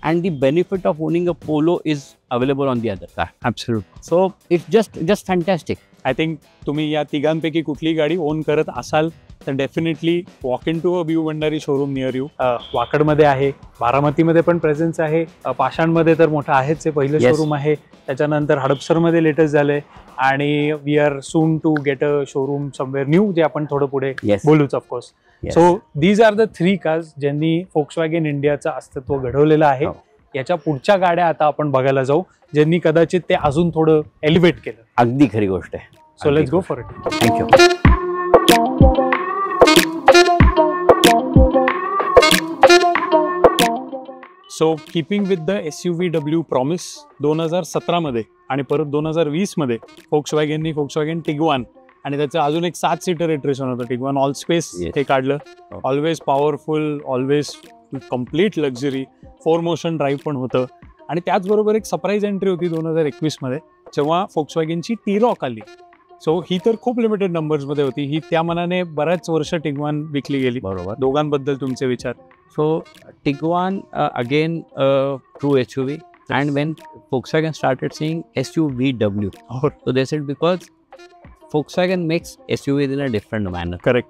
And the benefit of owning a Polo is available on the other car. Absolutely. So it's just fantastic. I think तुम्ही या तिघांपैकी कुठलीही गाडी ओन करत असाल तर definitely walk in to a व्यू Bhandari showroom near you. वाकडमध्ये आहे, बारामतीमध्ये पण प्रेझेन्स आहे, पाषाणमध्ये तर मोठं आहेच, पहिलं शोरूम आहे. त्याच्यानंतर हडपसरमध्ये लेटेस्ट झालंय आणि we are soon to get a showroom somewhere new, जे आपण थोडं पुढे बोलूच of course. So these are the 3 cars ज्यांनी फोक्सवॅगन इंडियाचं अस्तित्व घडवलेलं आहे. याच्या पुढच्या गाड्या आता आपण बघायला जाऊ, ज्यांनी कदाचित ते अजून थोडं एलिव्हेट केलं. अगदी खरी गोष्ट आहे. So let's go for it. Thank you. So keeping with the SUVW promise 2017 मध्ये आणि परत 2020 मध्ये फोक्सवॅगननी फोक्सवॅगन टिग्वान आणि त्याचं अजून एक 7 सीटर इटरेशन होतं टिग्वान ऑल स्पेस हे काढलं. Always powerful, always complete luxury, 4 motion drive पण होतं. आणि त्याचबरोबर एक सरप्राईज एंट्री होती 2021 मध्ये जेव्हा फोक्सवॅगनची टी-रॉक आली. सो ही तर खूप लिमिटेड नंबर्समध्ये होती. ही त्या मनाने बऱ्याच वर्ष टिग्वान विकली गेली. बरोबर. दोघांबद्दल तुमचे विचार? So Tiguan again true SUV, and when Volkswagen started saying SUVW, so they said because Volkswagen makes SUVs in a different manner. Correct.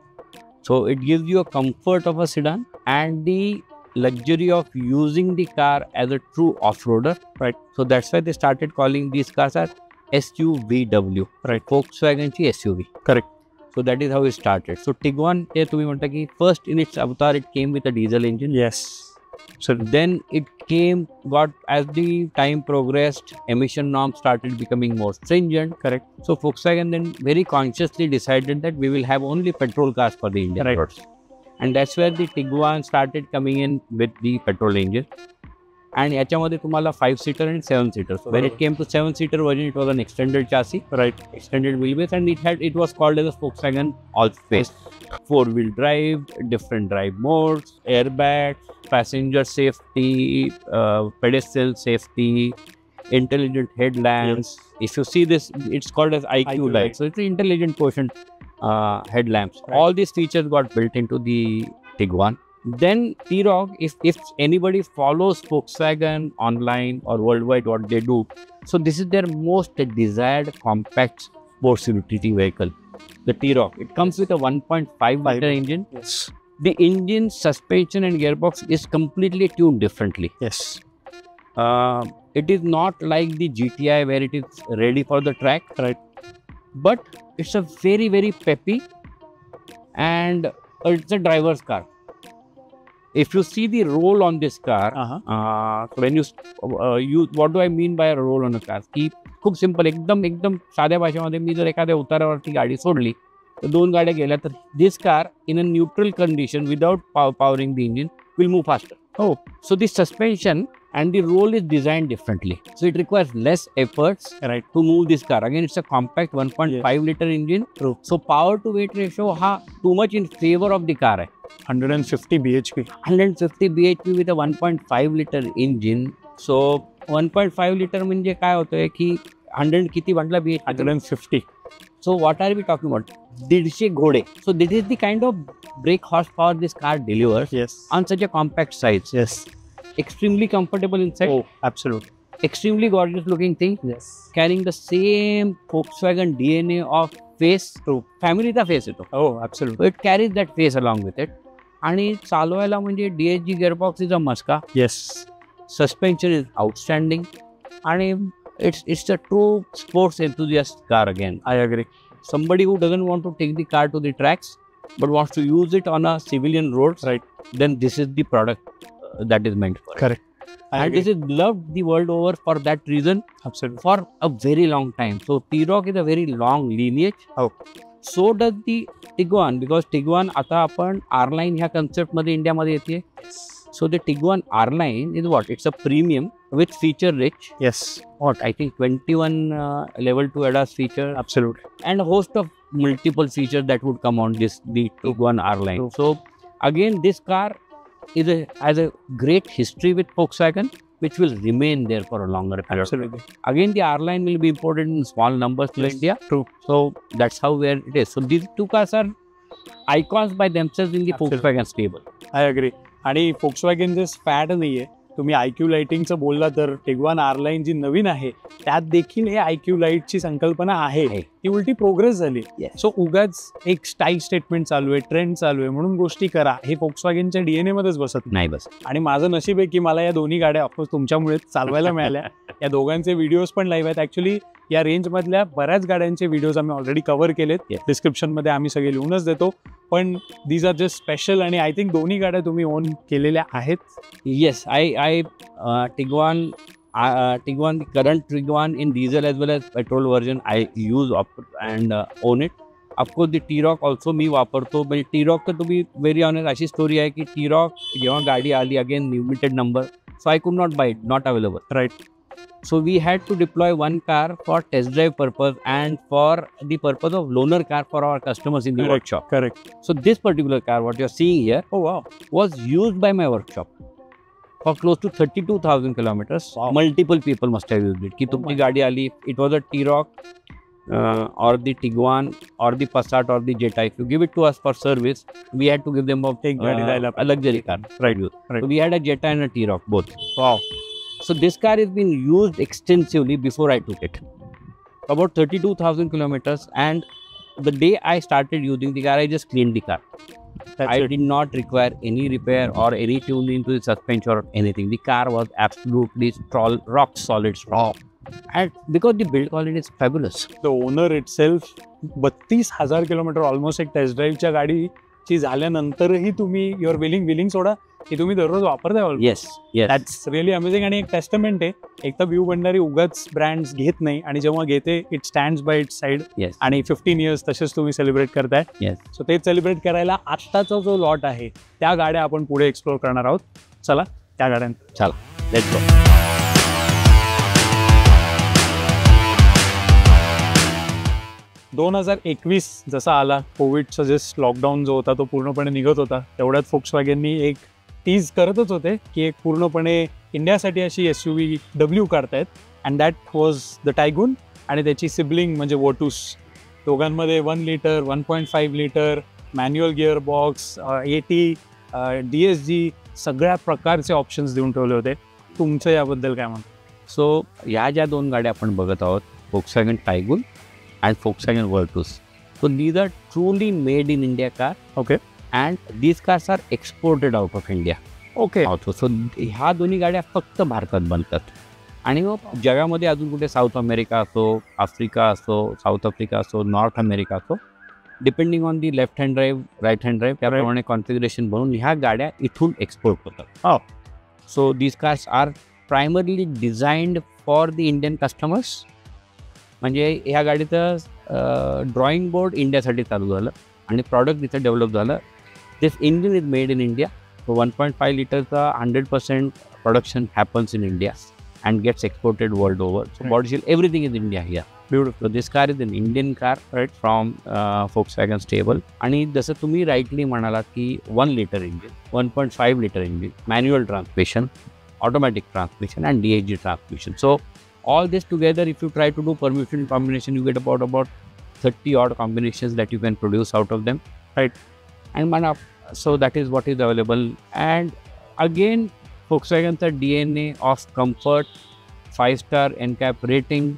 So it gives you a comfort of a sedan and the luxury of using the car as a true off-roader. Right. So that's why they started calling these cars as SUVW. Right. Volkswagen ची SUV. Correct. So that is how it started. So Tiguan, तुम्ही म्हणता की first in its avatar it came with a diesel engine. Yes. So then it got as the time progressed, emission norms started becoming more stringent. Correct. So Volkswagen then very consciously decided that we will have only petrol cars for the Indian roads. And that's where the Tiguan started coming in with the petrol engine. And याच्यामध्ये तुम्हाला 5 seater and 7 seater. So when it came to 7 seater version, it was an extended chassis, right? Extended wheelbase, and it was called as a Volkswagen All-Space. 4-wheel drive, different drive modes, airbags, passenger safety, pedestrian safety, intelligent headlamps. Yes. If you see this, it's called as IQ light. So it's an intelligent quotient headlamps. Right. All these features got built into the Tiguan. Then T-Roc, if anybody follows Volkswagen online or worldwide, what they do, so this is their most desired compact sports utility vehicle, the T-Roc. It comes with a 1.5 liter engine. Yes. The engine, suspension and gearbox is completely tuned differently. Yes. It is not like the GTI where it is ready for the track. Right. But it's a very, very peppy and it's a driver's car. If you see the roll on this car, when you what do I mean by a roll on a car? की खूप simple, एकदम साध्या भाषेमध्ये मी जर एखाद्या उतारावरती गाडी सोडली तर 2 गाड्या गेल्या तर this car in a neutral condition without powering the engine will move faster. Oh, so the suspension and the roll is designed differently. So it requires less efforts, right, to move this car. Again, it's a compact 1.5 liter engine. True. So power to weight ratio ha too much in favor of the car hai. 150 bhp. 150 bhp with a 1.5 liter engine. So 1.5 liter म्हणजे काय होतंय की 100 किती म्हटलं bhp? 150. So what are we talking about? 150 घोडे. So this is the kind of brake horsepower this car delivers. Yes. On such a compact size. Yes. Extremely comfortable inside. Oh, absolutely. Extremely gorgeous looking thing. Yes. Carrying the same Volkswagen DNA of face. True. Family चा face येतो. Oh, absolutely. So it carries that face along with it. आणि चालवायला म्हणजे DSG gearbox is a मस्का. Yes. Suspension is outstanding. आणि it's a true sports enthusiast car again. I agree. Somebody who doesn't want to take the car to the tracks but wants to use it on a civilian roads, right, then this is the product that is meant for it. Correct. And this is loved the world over for that reason. Absolutely. For a very long time. So T-Roc is a very long lineage. Oh. So does the Tiguan, because Tiguan आता आपण R-Line ह्या concept मध्ये India मध्ये येते. So the Tiguan R-Line is what? It's a premium with feature rich. Yes. What? I think 21 level 2 ADAS feature. Absolutely. And a host of multiple features that would come on the Tiguan R-Line. True. So again, this car has a great history with Volkswagen, which will remain there for a longer period. Absolutely. Again, the R-Line will be imported in small numbers to India. True. So that's how where it is. So these two cars are icons by themselves in the Volkswagen stable. I agree. आणि Volkswagen जे fad नाहीये, तुम्ही IQ लाइटिंगचं बोलला तर टिगवान R-Line जी नवीन आहे त्यात देखील हे IQ लाईटची संकल्पना आहे, ती उलटी प्रोग्रेस झाली. सो उगाच एक स्टाईल स्टेटमेंट चालू आहे, ट्रेंड चालू आहे म्हणून गोष्टी करा, हे Volkswagenच्या DNA मध्येच बसत नाही. बस आणि माझं नशीब आहे की मला या दोन्ही गाड्या ऑफकोर्स तुमच्यामुळे चालवायला मिळाल्या. या दोघांचे व्हिडिओज पण लाईव्ह आहेत. ऍक्च्युली या रेंजमधल्या बऱ्याच गाड्यांचे व्हिडिओज आम्ही ऑलरेडी कव्हर केलेत. डिस्क्रिप्शनमध्ये आम्ही सगळे लिहूनच देतो. पण दीज आर जस्ट स्पेशल आणि आय थिंक दोन्ही गाड्या तुम्ही ओन केलेल्या आहेत. Yes, I Tiguan, the current Tiguan in diesel as well as petrol version I use and own it. Of course the T-Roc also मी वापरतो. म्हणजे T-Roc तर तुम्ही व्हेरी ऑनेस्ट अशी स्टोरी आहे की T-Roc जेव्हा गाडी आली again limited number, so I could not buy it, not available. Right. So we had to deploy one car for test drive purpose and for the purpose of loaner car for our customers in the workshop. Correct. So this particular car, what you're seeing here, Oh wow, was used by my workshop for close to 32,000 kilometers. Wow. Multiple people must have used it. कि तुमची गाड़ी आली, it was a T-Roc or the Tiguan or the Passat or the Jetta. If you give it to us for service, we had to give them a luxury car. Right. So we had a Jetta and a T-Roc both. Wow. So this car has been used extensively before I took it. About 32,000 kilometers, and the day I started using the car, I just cleaned the car. I did not require any repair or any tuning to the suspension or anything. The car was absolutely rock solid strong. And because the build quality is fabulous. The owner itself 32,000 kilometre almost एक taste ड्राईव्हच्या गाडीची झाल्यानंतरही तुम्ही your willing सोडा की तुम्ही दररोज वापरताय. Yes, that's really amazing. आणि एक टेस्टमेंट आहे, एक तर व्यू भंडारी उगाच ब्रँड्स घेत नाही आणि जेव्हा घेते it stands by it side. आणि 15 इयर्स तसेच तुम्ही सेलिब्रेट करताय. सो ते सेलिब्रेट करायला आत्ताचा जो लॉट आहे त्या गाड्या आपण पुढे एक्सप्लोर करणार आहोत. चला त्या गाड्यांना चला, लेट्स गो. 2021 जसा आला, कोविडचा जस्ट लॉकडाऊन जो होता तो पूर्णपणे निघत होता, तेवढ्यात Volkswagenनी एक टीज करतच होते की एक पूर्णपणे इंडियासाठी अशी SUV W काढतायत. And that was the Taigun आणि त्याची सिबलिंग म्हणजे वोटूस. दोघांमध्ये 1 litre 1.5 litre manual gear box, AT, DSG सगळ्या प्रकारचे ऑप्शन्स देऊन ठेवले होते. तुमचं याबद्दल काय म्हणतो? सो या ज्या दोन गाड्या आपण बघत आहोत, Volkswagen Tiguan and Volkswagen Virtus. So these are truly made in India car. Okay. And these cars are exported out of India. Okay. Also. So ह्या दोन्ही गाड्या फक्त भारतात बनतात. आणि मग जगामध्ये अजून कुठे साऊथ अमेरिका असो, आफ्रिका असो, साऊथ आफ्रिका असो, नॉर्थ अमेरिका असो, depending on the left hand drive, right hand drive, त्याप्रमाणे कॉन्फिगरेशन बनवून ह्या गाड्या इथून एक्सपोर्ट होतात. So these cars are primarily designed for the Indian customers. म्हणजे ह्या गाडीचं ड्रॉइंग बोर्ड इंडियासाठी चालू झालं आणि प्रॉडक्ट इथं डेव्हलप झालं. This engine is made in India. So 1.5 लिटरचा 100% production happens in India and gets exported world over. So body shield, everything is India here. Beautiful. So this car is an Indian car, right, from Volkswagen stable. आणि जसं तुम्ही rightly म्हणालात की 1 litre engine, 1.5 litre engine, manual transmission, automatic transmission and DSG transmission. So all this together, if you try to do permutation combination, you get about 30 odd combinations that you can produce out of them, right? And so that is what is available. And again, Volkswagen's DNA of comfort, 5-star NCAP rating,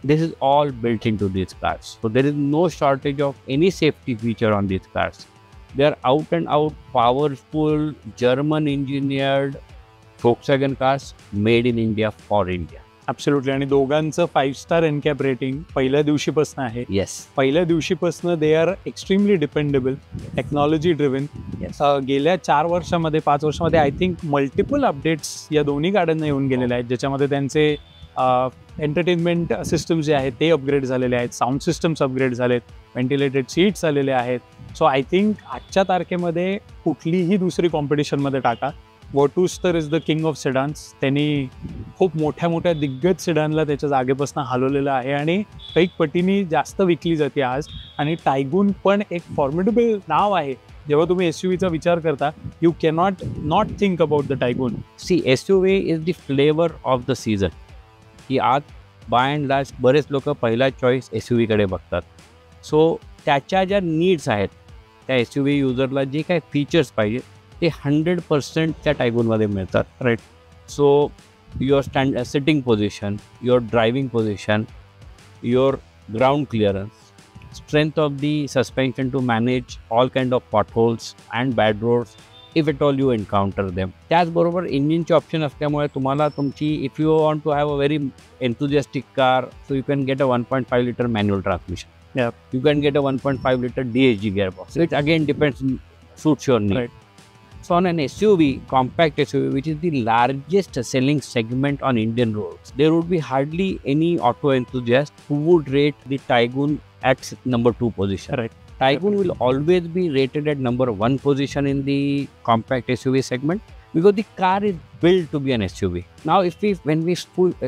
this is all built into these cars. So there is no shortage of any safety feature on these cars. They are out and out powerful, German engineered Volkswagen cars made in India for India. Absolutely. आणि दोघांचं five-star NCAP rating पहिल्या दिवशीपासून आहे. Yes, पहिल्या दिवशीपासून they are extremely dependable, technology driven. गेल्या 4 वर्षामध्ये 5 वर्षामध्ये I think multiple updates या दोन्ही गाड्यांना येऊन गेलेले आहेत, ज्याच्यामध्ये त्यांचे एंटरटेनमेंट सिस्टम जे आहेत ते अपग्रेड झालेले आहेत, साऊंड सिस्टम्स अपग्रेड झालेत, व्हेंटिलेटेड सीट्स आलेले आहेत. सो आय थिंक आजच्या तारखेमध्ये कुठलीही दुसरी कॉम्पिटिशनमध्ये टाका, वोटूस तर is the king of sedans. त्यांनी खूप मोठ्या दिग्गज सेडानला त्याच्या जागेपासून हलवलेलं आहे आणि कैक पटीने जास्त विकली जाते आज. आणि टायगून पण एक फॉर्मिडेबल नाव आहे जेव्हा तुम्ही एसयूव्हीचा विचार करता, you cannot not think about the Taigun. See SUV is the flavour of the season. की आज बाय अँड लार्ज बरेच लोक पहिला चॉईस एसयूव्हीकडे बघतात. सो त्याच्या ज्या नीड्स आहेत त्या एसयूव्ही युजरला जे काही फीचर्स पाहिजे ते 100% त्या टायगूनमध्ये मिळतात. Right. So your sitting position, your driving position, your ground clearance, strength of the suspension to manage all kind of potholes and bad roads if at all you encounter them. त्याचबरोबर इंजिनचे option असल्यामुळे तुम्हाला तुमची if you want to have a very enthusiastic car, so you can get a 1.5 liter manual transmission. Yeah. You can get a 1.5 liter DSG gearbox. So it again depends, suits your need. Right. So on an SUV, compact SUV, which is the largest selling segment on Indian roads, there would be hardly any auto enthusiast who would rate the Taygun at number 2 position. Right. Taygun will always be rated at number 1 position in the compact SUV segment because the car is built to be an SUV. Now, when we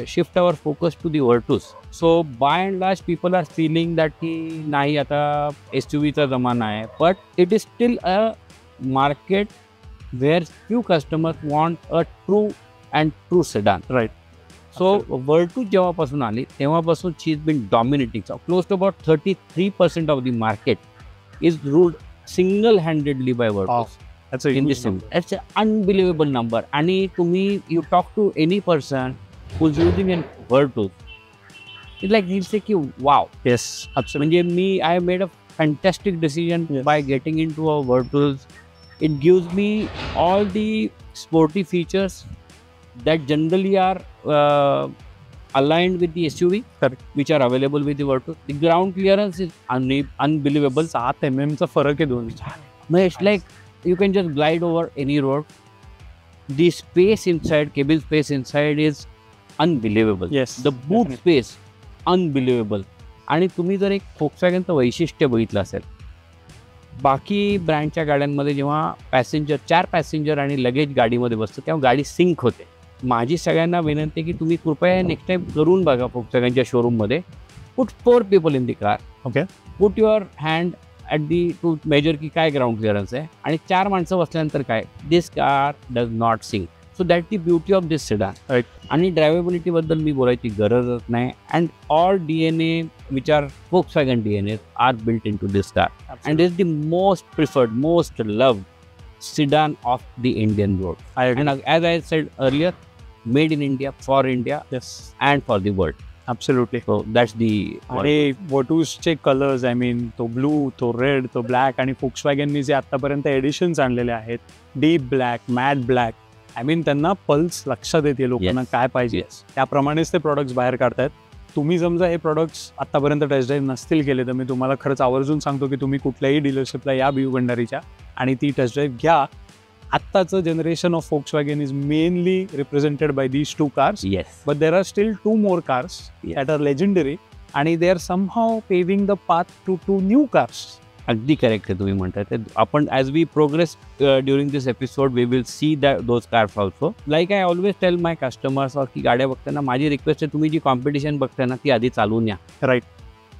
shift our focus to the Virtus, so by and large people are feeling that ki nahi ata SUV चा zamana hai, but it is still a market where few customers want a true sedan. Right. So Virtus जेव्हापासून आली तेव्हापासून she has been dominating. So close to about 33% of the market is ruled single-handedly by Virtus. That's a in this segment. That's an unbelievable number. And you talk to any person who's using a Virtus, it's like he'll say, wow. Yes, absolutely. I made a fantastic decision by getting into a Virtus. It gives me all the sporty features that generally are aligned with the SUV. Correct. Which are available with the Virtus. The ground clearance is unbelievable. 7 mm चा फरक आहे दोन्ही. It's like you can just glide over any road. The space inside, cabin space inside is unbelievable. Yes. The boot space, unbelievable. आणि तुम्ही जर एक Volkswagenचं वैशिष्ट्य बघितलं असेल, बाकी ब्रँडच्या गाड्यांमध्ये जेव्हा 4 पॅसेंजर आणि लगेज गाडीमध्ये बसतं तेव्हा गाडी सिंक होते. माझी सगळ्यांना विनंती आहे की तुम्ही कृपया नेक्स्ट टाइम करून बघा Volkswagenच्या शोरूममध्ये. Put 4 people in the car. Okay. Put your hand at the two major की काय ग्राउंड क्लिअरन्स आहे आणि 4 माणसं बसल्यानंतर काय. This car does not sink. So that the beauty of this sedan. Right. आणि ड्रायव्हेबिलिटीबद्दल मी बोलायची गरजच नाही. And all DNA which are Volkswagen DNAs are built into this car. Absolutely. And it's the most preferred, most loved sedan of the Indian road. And as I said earlier, made in India, for India, yes, and for the world. Absolutely. So that's the. आणि Virtusचे colours, I mean तो blue, तो red, तो black आणि Volkswagenनी जे आतापर्यंत editions आणलेले आहेत, deep black, matte black, I mean त्यांना पल्स लक्षात येते लोकांना काय पाहिजे त्याप्रमाणेच ते प्रोडक्ट्स बाहेर काढतायत. तुम्ही समजा हे प्रोडक्ट्स आतापर्यंत टेस्ट ड्राईव्ह नसतील केले तर मी तुम्हाला खरंच आवर्जून सांगतो की तुम्ही कुठल्याही डीलरशिपला या BU भंडारीच्या आणि ती टेस्ट ड्राईव्ह घ्या. आत्ताचं generation of Volkswagen is mainly represented by these 2 cars. Yes. But there are still 2 more cars that are legendary आणि they are somehow paving the path to 2 new cars. अगदी correct आहे तुम्ही म्हणताय. आपण as we progress during this episode we will see those cars also. Like I always tell my customers की गाड्या बघताना माझी रिक्वेस्ट आहे तुम्ही जी कॉम्पिटिशन बघताय ना ती आधी चालवून या. राईट.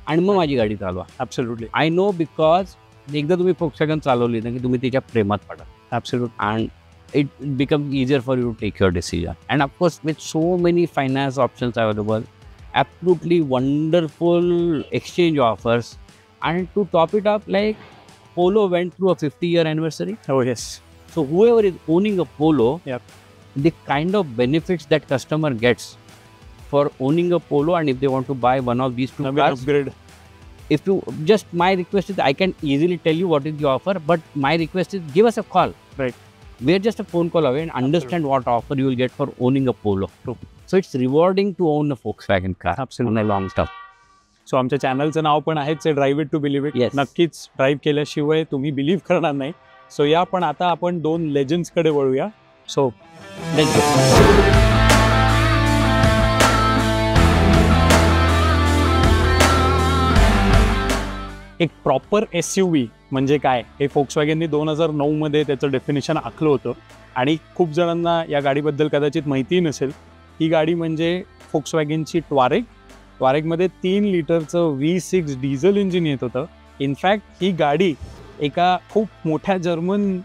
आणि मग माझी गाडी चालवा. ॲब्सोल्युटली. आय नो बिकॉज एकदा तुम्ही Volkswagen चालवली ना की तुम्ही त्याच्या प्रेमात पडा. Absolutely. And it becomes easier for you to take your decision. And of course with so many finance options available, absolutely wonderful exchange offers. And to top it up, like Polo went through a 50-year anniversary. Oh yes. So whoever is owning a Polo, yep, the kind of benefits that customer gets for owning a Polo, and if they want to buy one of these 2 cars, upgrade. If you just, my request is, I can easily tell you what is the offer, but my request is give us a call. Right. We are just a phone call away and understand what offer you will get for owning a Polo. True. So it's rewarding to own a Volkswagen car. Absolutely. On a long term. So आमच्या चॅनलचं नाव पण आहेच आहे drive it to believe it. Yes. नक्कीच drive केल्याशिवाय तुम्ही believe करणार नाही. सो या पण आता आपण 2 लेजंड्सकडे वळूया. So let's go. एक प्रॉपर SUV म्हणजे काय हे Volkswagenनी 2009 मध्ये त्याचं डेफिनेशन आखलं होतं आणि खूप जणांना या गाडीबद्दल कदाचित माहिती नसेल. ही गाडी म्हणजे Volkswagenची ट्वारेग. ट्वारेगमध्ये 3 लिटरचं V6 डिझेल इंजिन येत होतं. इनफॅक्ट ही गाडी एका खूप मोठ्या जर्मन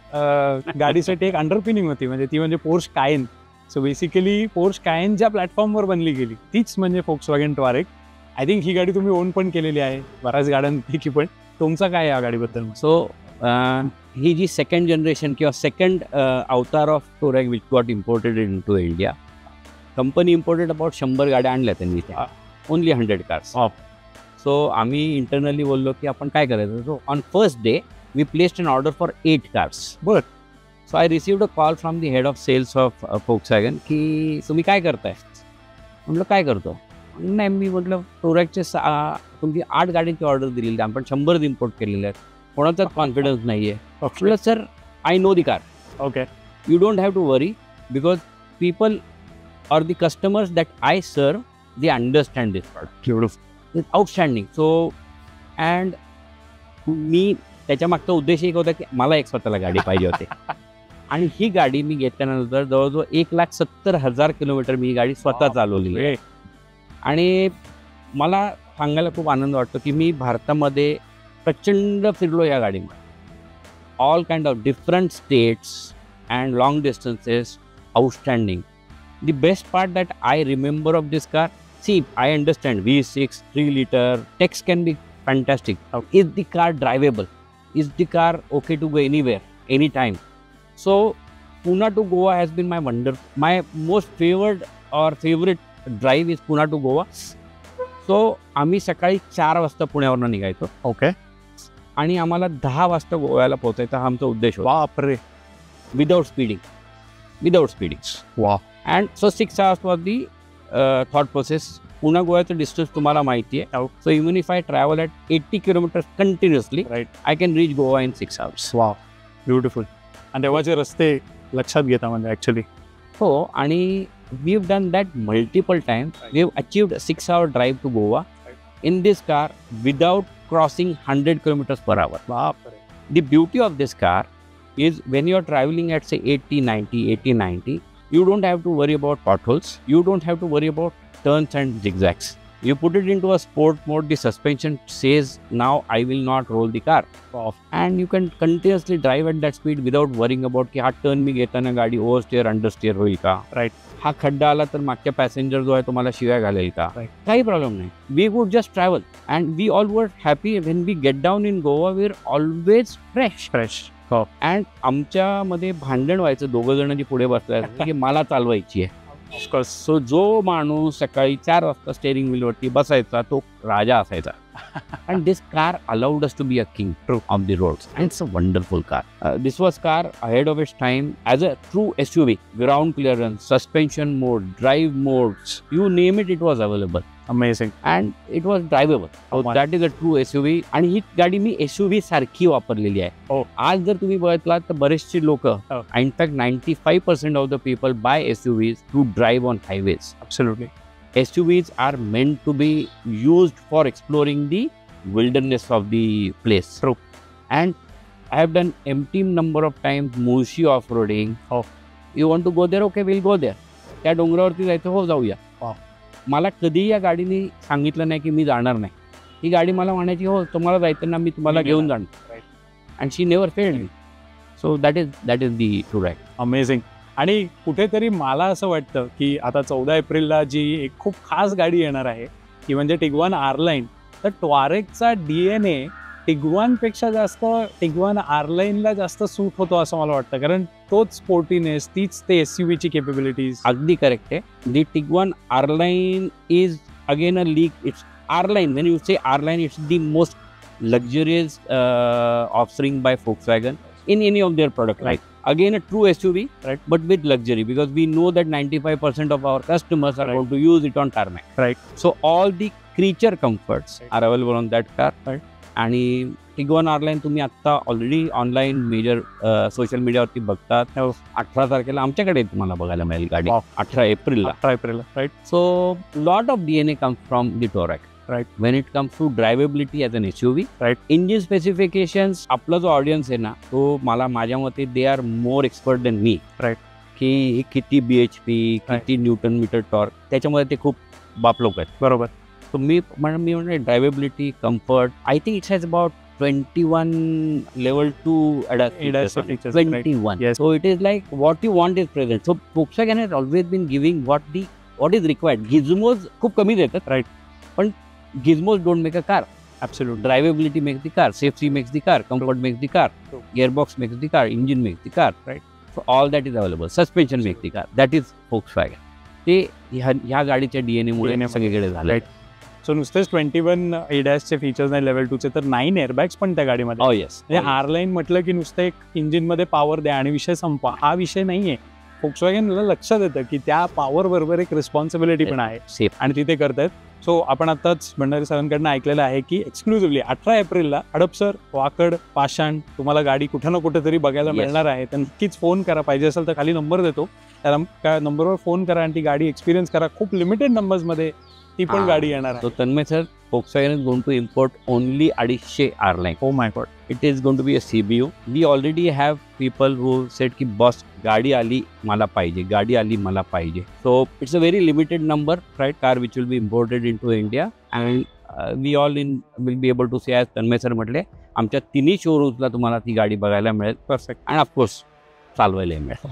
गाडीसाठी एक अंडरपिनिंग होती, म्हणजे ती म्हणजे पोर्श कायन. सो बेसिकली पोर्श कायन ज्या प्लॅटफॉर्मवर बनली गेली तीच म्हणजे फोक्सवॅगन टॉरेग. आय थिंक ही गाडी तुम्ही ओन पण केलेली आहे बऱ्याच गाड्यांपैकी, पण तुमचा काय या गाडीबद्दल? सो ही जी सेकंड जनरेशन किंवा second avatar of Touareg which got imported into India. Company imported about 100 गाड्या आणल्या त्यांनी, ओनली 100 कार्स. सो आम्ही इंटरनली बोललो की आपण काय करायचं. So on first day we placed an order for 8 cars. बरं. So I received a call from the head of sales of Volkswagen की तुम्ही काय करताय. म्हटलं काय करतो. नाही मी म्हटलं टोरॅगचे तुमची 8 गाड्यांची ऑर्डर दिलेली, आपण 100 इम्पोर्ट केलेले आहेत, कोणाचाच कॉन्फिडन्स नाही आहे. म्हटलं sir I know the car. Okay. You don't have to worry because people or the customers that I serve, they understand this product. Beautiful. It's outstanding. So, and मी त्याच्या मागचा उद्देश एक होता की मला एक स्वतःला गाडी पाहिजे होती. आणि ही गाडी मी घेतल्यानंतर जवळजवळ 1,70,000 किलोमीटर मी ही गाडी स्वतः चालवली आहे. आणि मला सांगायला खूप आनंद वाटतो की मी भारतामध्ये प्रचंड फिरलो या गाडीमध्ये. All kind of different states and long distances. Outstanding. The best part that I remember of this car, see, I understand V6, 3 liter, techs can be fantastic. Is the car drivable? Is the car okay to go anywhere, anytime? So, Pune to Goa has been my most favorite drive is Pune to Goa. So, आम्ही सकाळी 4 वाजता पुण्यावरनं निघायचो. Okay. आणि आम्हाला 10 वाजता गोव्याला पोहोचायचा हा आमचा उद्देश होता. बापरे. Without speeding. Wow. And so 6 hours was the thought process. Pune Goaचं डिस्टन्स तुम्हाला माहिती आहे. So even if I travel at 80 kilometers continuously, right, I can reach Goa in 6 hours. Wow. Beautiful. आणि तेव्हाचे रस्ते लक्षात घेता म्हणजे ॲक्च्युली. हो. आणि we have done that multiple times. We have achieved a 6-hour drive to Goa in this car without crossing 100 kilometers per hour. बापरे. The beauty of this car is when you are traveling at say 80-90, you don't have to worry about potholes. You don't have to worry about turns and zigzags. You put it into a sport mode, the suspension says, now I will not roll the car. And you can continuously drive at that speed without worrying about की हा turn me घेताना गाडी ओव्हरस्टेअर अंडरस्टेअर होईल का. Right. हा खड्डा आला तर मागच्या पॅसेंजर जो आहे तो मला शिव्या घालेल का. काही प्रॉब्लेम नाही. We would just travel and we all were happy. When we get down in Goa we are always fresh. And आमच्यामध्ये भांडण व्हायचं 2 जण जी पुढे बसले की मला चालवायची आहे. ऑफकोर्स. सो जो माणूस सकाळी 4 वाजता स्टेअरिंग व्हीलवरती बसायचा तो राजा असायचा. And this car allowed us to be a king of the roads and it's a wonderful car. This was car ahead of its time as a true SUV. Ground clearance, suspension mode, drive modes, you name it, it was available. Amazing. And it was drivable. That is a true SUV. आणि ही गाडी मी SUV सारखी वापरलेली आहे. आज जर तुम्ही बघितलात तर बरेचशी लोक, in fact 95% of the people buy SUVs to drive on highways. Absolutely. SUVs are meant to be used for exploring the wilderness of the place. True. And I have done empty number of times Mushi off-roading. You want to go there? Okay, we'll go there. त्या डोंगरावरती जायचं, हो जाऊया. मला कधीही या गाडीने सांगितलं नाही की मी जाणार नाही. ही गाडी मला म्हणायची, हो तुम्हाला जायचं ना, मी तुम्हाला घेऊन जाणार. And she never failed me. So that is the Touareg. Amazing. आणि कुठेतरी मला असं वाटतं की आता 14 एप्रिलला जी एक खूप खास गाडी येणार आहे ती म्हणजे टिगवान R-Line. तर टॉरेगचा DNA टिगवानपेक्षा जास्त टिगवान R-Lineला जास्त सूट होतो असं मला वाटतं, कारण तोच स्पोर्टीनेस, तीच ते SUVची केपेबिलिटीज. अगदी करेक्ट आहे. दी टिगवान R-Line is again a league. It's R-Line. When you say R-Line, it's the most luxurious offering by Volkswagen in any of their product. Right. Again, a true SUV, right, but with luxury, because we know that 95% of our customers are going to use it on tarmac. Right. So all the creature comforts are available on that car. Right. आणि टिगवान R-Line तुम्ही आता already online major social मीडियावरती बघतात. 18 तारखेला आमच्याकडे तुम्हाला बघायला मिळेल गाडी. 18 एप्रिलला. Right. So lot of DNA comes from the Touareg. Right. When it comes to drivability as an SUV, right, engine specifications, आपला जो ऑडियन्स आहे ना तो मला माझ्या मते they are more expert than me. Right. की किती BHP, किती न्यूटन मीटर टॉर्क, त्याच्यामध्ये ते खूप बाप लोक आहेत. बरोबर. तर मी म्हणजे drivability, comfort, I think it's has about 21 level 2 ADAS features. 21. Yes. So it is like what you want is present. So Volkswagen has always been giving what is required. Gizmos खूप कमी देतात. Right. पण gizmos don't make a car. Absolutely. Drivability makes the car, safety makes the car, comfort makes the car, True. gearbox makes the car, engine makes the car. Right. So all that is available. Suspension makes the car. That is Volkswagen. ते ह्या गाडीच्या DNA मुळे सगळीकडे झालं. Right. So नुसतेच 21 ADASचे features नाही level 2चे, तर 9 airbags पण त्या गाडीमध्ये. Oh yes. म्हणजे R-Line म्हटलं की नुसतं एक इंजिनमध्ये पॉवर द्या आणि विषय संपा, हा विषय नाहीये. Volkswagenला लक्षात येतं की त्या पॉवर बरोबर एक रिस्पॉन्सिबिलिटी पण आहे सेफ. आणि तिथे करतायत. सो आपण आताच भंडारी सरांकडनं ऐकलेलं आहे की एक्सक्लुझिव्हली 18 एप्रिलला हडपसर, वाकड, पाषाण तुम्हाला गाडी कुठे ना कुठे तरी बघायला Yes. मिळणार आहे. तर नक्कीच फोन करा, पाहिजे असेल तर खाली नंबर देतो, त्या नंबरवर फोन करा आणि ती गाडी एक्सपिरियन्स करा. खूप लिमिटेड नंबर्समध्ये ती पण गाडी येणार आहे. So Tanmay sir, Volkswagen is going to import only 250 R-Line. Oh my god. It is going to be a CBU. We already have people who said ki boss गाडी आली मला पाहिजे, गाडी आली मला पाहिजे. So it's a very limited number, right? Car which will be imported into India and we all will be able to say as Tanmay sir म्हटले, आमच्या तिन्ही शोरूम्सला तुम्हाला ती गाडी बघायला मिळेल. परफेक्ट. आणि ऑफकोर्स चालवायला मिळेल.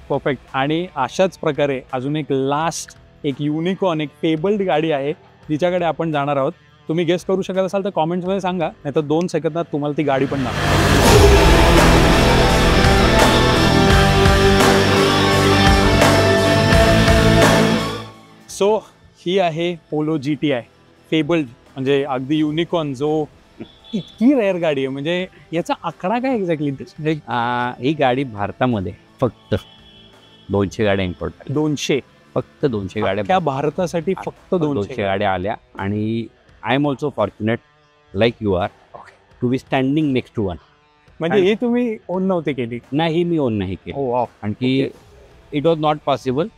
परफेक्ट. आणि अशाच प्रकारे अजून एक लास्ट एक युनिकॉर्न, एक फेबल्ड गाडी आहे जिच्याकडे आपण जाणार आहोत. तुम्ही गेस करू शकत असाल तर कॉमेंट्समध्ये सांगा, नाही तर 2 सेकंदात तुम्हाला ती गाडी पण दाखवा. सो ही आहे पोलो GTI फेबल्ड, म्हणजे अगदी युनिकॉर्न, जो इतकी रेअर गाडी आहे. म्हणजे याचा आकडा काय एक्झॅक्टली? ही गाडी भारतामध्ये फक्त 200 गाड्या इम्पोर्ट झाल्या. 200, फक्त 200 गाड्या त्या भारतासाठी फक्त 200 गाड्या आल्या. आणि I am also fortunate like you are to be standing next to one. म्हणजे हे तुम्ही ओन नव्हते केली? नाही, मी ओन नाही केली. कारण की इट वॉज नॉट पॉसिबल,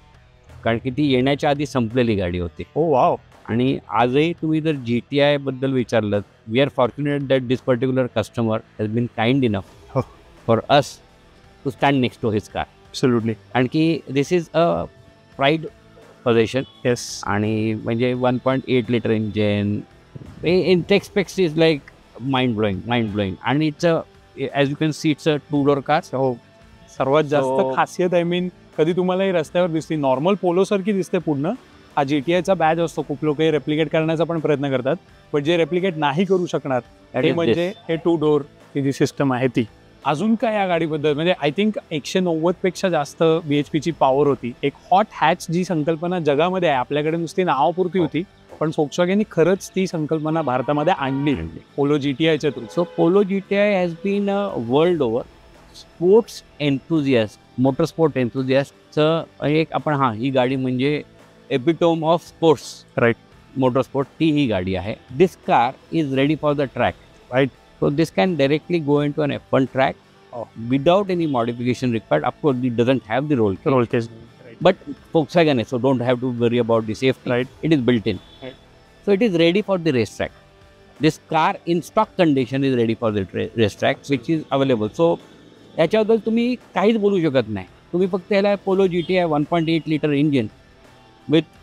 कारण की ती येण्याच्या आधी संपलेली गाडी होती. हो वाव. आणि आजही तुम्ही जर GTI बद्दल विचारलं, we are fortunate that this particular customer has been kind enough for us to stand next to his car. Absolutely. कारण की this is a pride position. Yes. आणि म्हणजे 1.8 litre engine in tech specs is like mind blowing. आणि it's as you can see it's a 2-door car. हो, सर्वात जास्त खासियत I mean कधी तुम्हाला ही रस्त्यावर दिसते, नॉर्मल पोलो सारखी दिसते पूर्ण. हा GTIचा बॅज असतो. खूप लोक हे रेप्लिकेट करण्याचा पण प्रयत्न करतात, पण जे रेप्लिकेट नाही करू शकणार ते म्हणजे हे 2-door ही जी सिस्टम आहे ती. अजून काय या गाडीबद्दल? म्हणजे आय थिंक 190 पेक्षा जास्त BHPची पॉवर होती. एक हॉट हॅच जी संकल्पना जगामध्ये आहे, आपल्याकडे नुसती नावापुरती होती, पण Volkswagenनी खरंच ती संकल्पना भारतामध्ये आणली पोलो GTIच्या through. So Polo GTI has been world over sports enthusiast, motor sport एन्थुझियास्टचं एक आपण ही गाडी म्हणजे epitome of sports, right, motor sport, ती ही गाडी आहे. This car is ready for the track, right. So this can directly go into an F1 track without any modification required. Of course, it doesn't have the roll cage. Right. But Volkswagen is, so don't have to worry about the safety. Right. It is built in. Right. So it is ready for the racetrack. This car in stock condition is ready for the racetrack, which is available. So याच्याबद्दल तुम्ही काहीच बोलू शकत नाही. तुम्ही फक्त याला polo GTI 1.8 litre engine with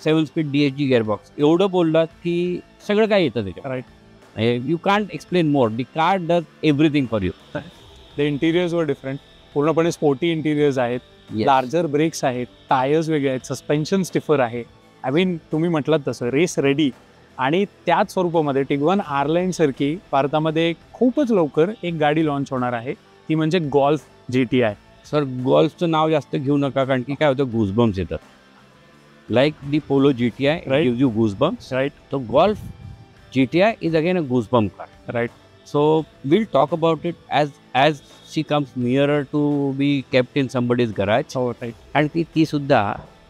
7-speed DSG gearbox एवढं बोललात की सगळं काय येतं त्याच्यात. Right. You can't explain more. The car does everything for you. The interiors were different. पूर्णपणे स्पोर्टी इंटिरियर्स आहेत, लार्जर ब्रेक्स आहेत, टायर्स वेगळे आहेत, सस्पेन्शन स्टिफर आहे. आय मीन तुम्ही म्हटलात तसं रेस रेडी. आणि त्याच स्वरूपामध्ये टिगवान R-Line सारखी भारतामध्ये खूपच लवकर एक गाडी लॉन्च होणार आहे, ती म्हणजे गोल्फ GTI. सर, गोल्फचं नाव जास्त घेऊ नका, कारण की काय होतं, गुजबम्स येतात. Like the Polo GTI gives you goosebumps, राईट. So golf GTI is again a goosebump car, right? So we'll talk about it as she comes nearer to be kept in somebody's garage. Oh, right. आणि ती सुद्धा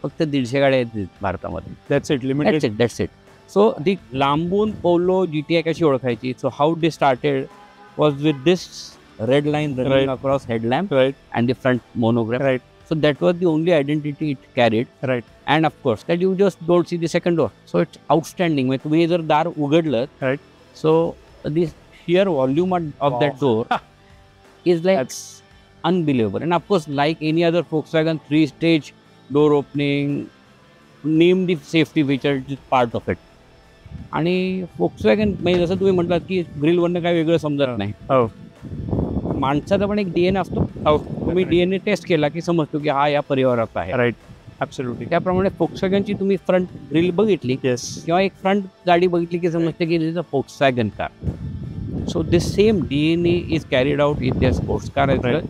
फक्त 150 गाड्या आहेत भारतामध्ये. That's it, limited. That's it. So the लांबून polo GTI कशी ओळखायची? So how they started was with this red line running across headlamp, right, and the front monogram. Right. So that was the only identity it carried. Right. And of course that you just don't see the second door. So it's outstanding. When तुम्ही जर दार उघडलं, right, so this sheer volume of that door is like that's unbelievable. And of course, like any other Volkswagen 3-stage door opening, name the safety feature, it is part of it. आणि Volkswagen म्हणजे जसं तुम्ही म्हटलात की ग्रिलवरनं काय वेगळं समजत नाही. माणसाचा पण एक DNA असतो. तुम्ही DNA टेस्ट केला की समजतो की हा या परिवाराचा आहे. Right, absolutely. त्याप्रमाणे Volkswagenची तुम्ही फ्रंट ग्रिल बघितली किंवा एक फ्रंट गाडी बघितली की समजते की this is a Volkswagen car. So this same DNA is carried out in their sports car as well,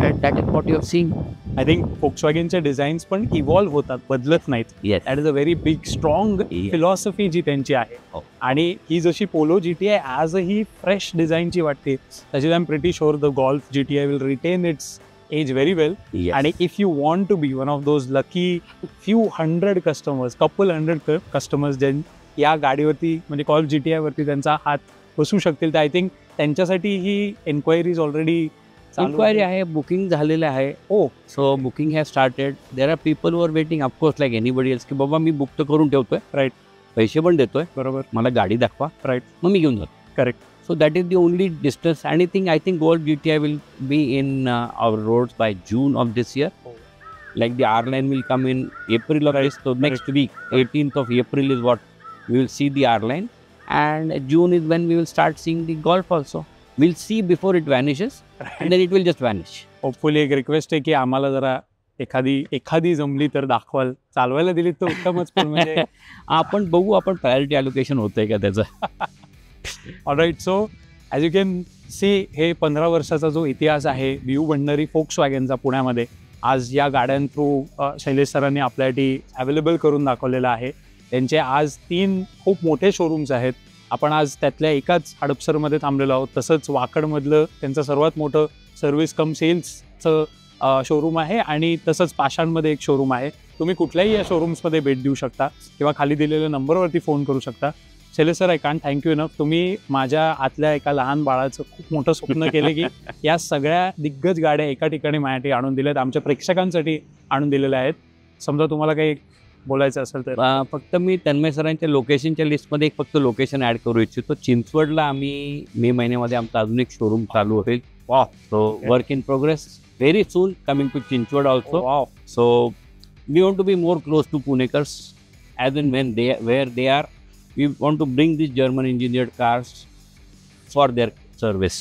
and that is what you are seeing. I think Volkswagenचे डिझाईन्स पण इव्हॉल्व्ह होतात, बदलत नाहीत. Yes. That is a very big strong philosophy जी त्यांची आहे. आणि ही जशी पोलो GTI ॲज ही फ्रेश डिझाईनची वाटते, तशीच I am pretty sure the Golf GTI will retain its edge very well. Yes. आणि if you want to be one of those lucky few hundred customers, couple hundred customers ज्या या गाडीवरती म्हणजे golf GTI वरती त्यांचा हात बसू शकतील, तर आय थिंक त्यांच्यासाठी ही एन्क्वायरीज ऑलरेडी इन्क्वायरी आहे, बुकिंग झालेलं आहे. So booking has started. There are people were waiting of course like anybody else की बाबा मी बुक तर करून ठेवतोय, राईट, पैसे पण देतोय, बरोबर, मला गाडी दाखवा, राईट, मग मी घेऊन जातो. Correct. So that is the only distance. Anything, I think Golf GTI will be in our roads by June of this year. Like the R-Line will come in April of this. So next week, 18th of April is what we will see the R-Line. And June is when we will start seeing the Golf also. We'll see before it vanishes and then it will just vanish. Hopefully एक request आहे की आम्हाला जरा एखादी जमली तर दाखवाल, चालवायला दिली तर उत्तमच. पण म्हणजे आपण बघू, आपण प्रायोरिटी अलोकेशन होतंय का त्याचं. All right. So as you can C, हे 15 वर्षाचा जो इतिहास आहे व्यू भंडारी Volkswagenचा पुण्यामध्ये, आज या गाड्यां थ्रू शैलेश सरांनी आपल्यासाठी अवेलेबल करून दाखवलेला आहे. त्यांचे आज 3 खूप मोठे शोरूम्स आहेत. आपण आज त्यातल्या एकाच हडपसरमध्ये थांबलेलो आहोत. तसंच वाकडमधलं त्यांचं सर्वात मोठं सर्व्हिस कम सेल्सचं शोरूम आहे आणि तसंच पाषाणमध्ये एक शोरूम आहे. तुम्ही कुठल्याही या शोरूम्समध्ये भेट देऊ शकता किंवा खाली दिलेल्या नंबरवरती फोन करू शकता. Shailesh sir, I can't thank you enough. तुम्ही माझ्या आतल्या एका लहान बाळाचं खूप मोठं स्वप्न केलं की या सगळ्या दिग्गज गाड्या एका ठिकाणी माझ्यासाठी आणून दिल्यात, आमच्या प्रेक्षकांसाठी आणून दिलेल्या आहेत. समजा तुम्हाला काही बोलायचं असेल तर. फक्त मी तन्मय सरांच्या लोकेशनच्या लिस्टमध्ये एक फक्त लोकेशन ॲड करू इच्छितो. चिंचवडला आम्ही मे महिन्यामध्ये आमचा अजून एक शोरूम चालू होईल. So work in progress, very soon coming to Chinchwad also. So we want to be more close to Punekars as in where they are. We want to bring these German engineered cars for their service.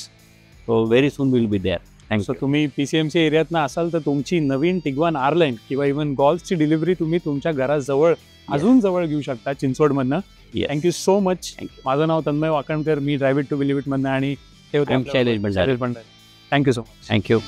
So very soon we'll be there. Thanks. So तुम्ही PCMC एरियातनं असाल तर तुमची नवीन टिगवान R-Line किंवा even गॉल्फची delivery तुम्ही तुमच्या घराजवळ अजून जवळ घेऊ शकता चिंचवडमधनं. Thank you so much. माझं नाव तन्मय वाकणकर, मी drive it to believe it मधनं आणि Shailesh Bhandari. Thank you so much. Thank you.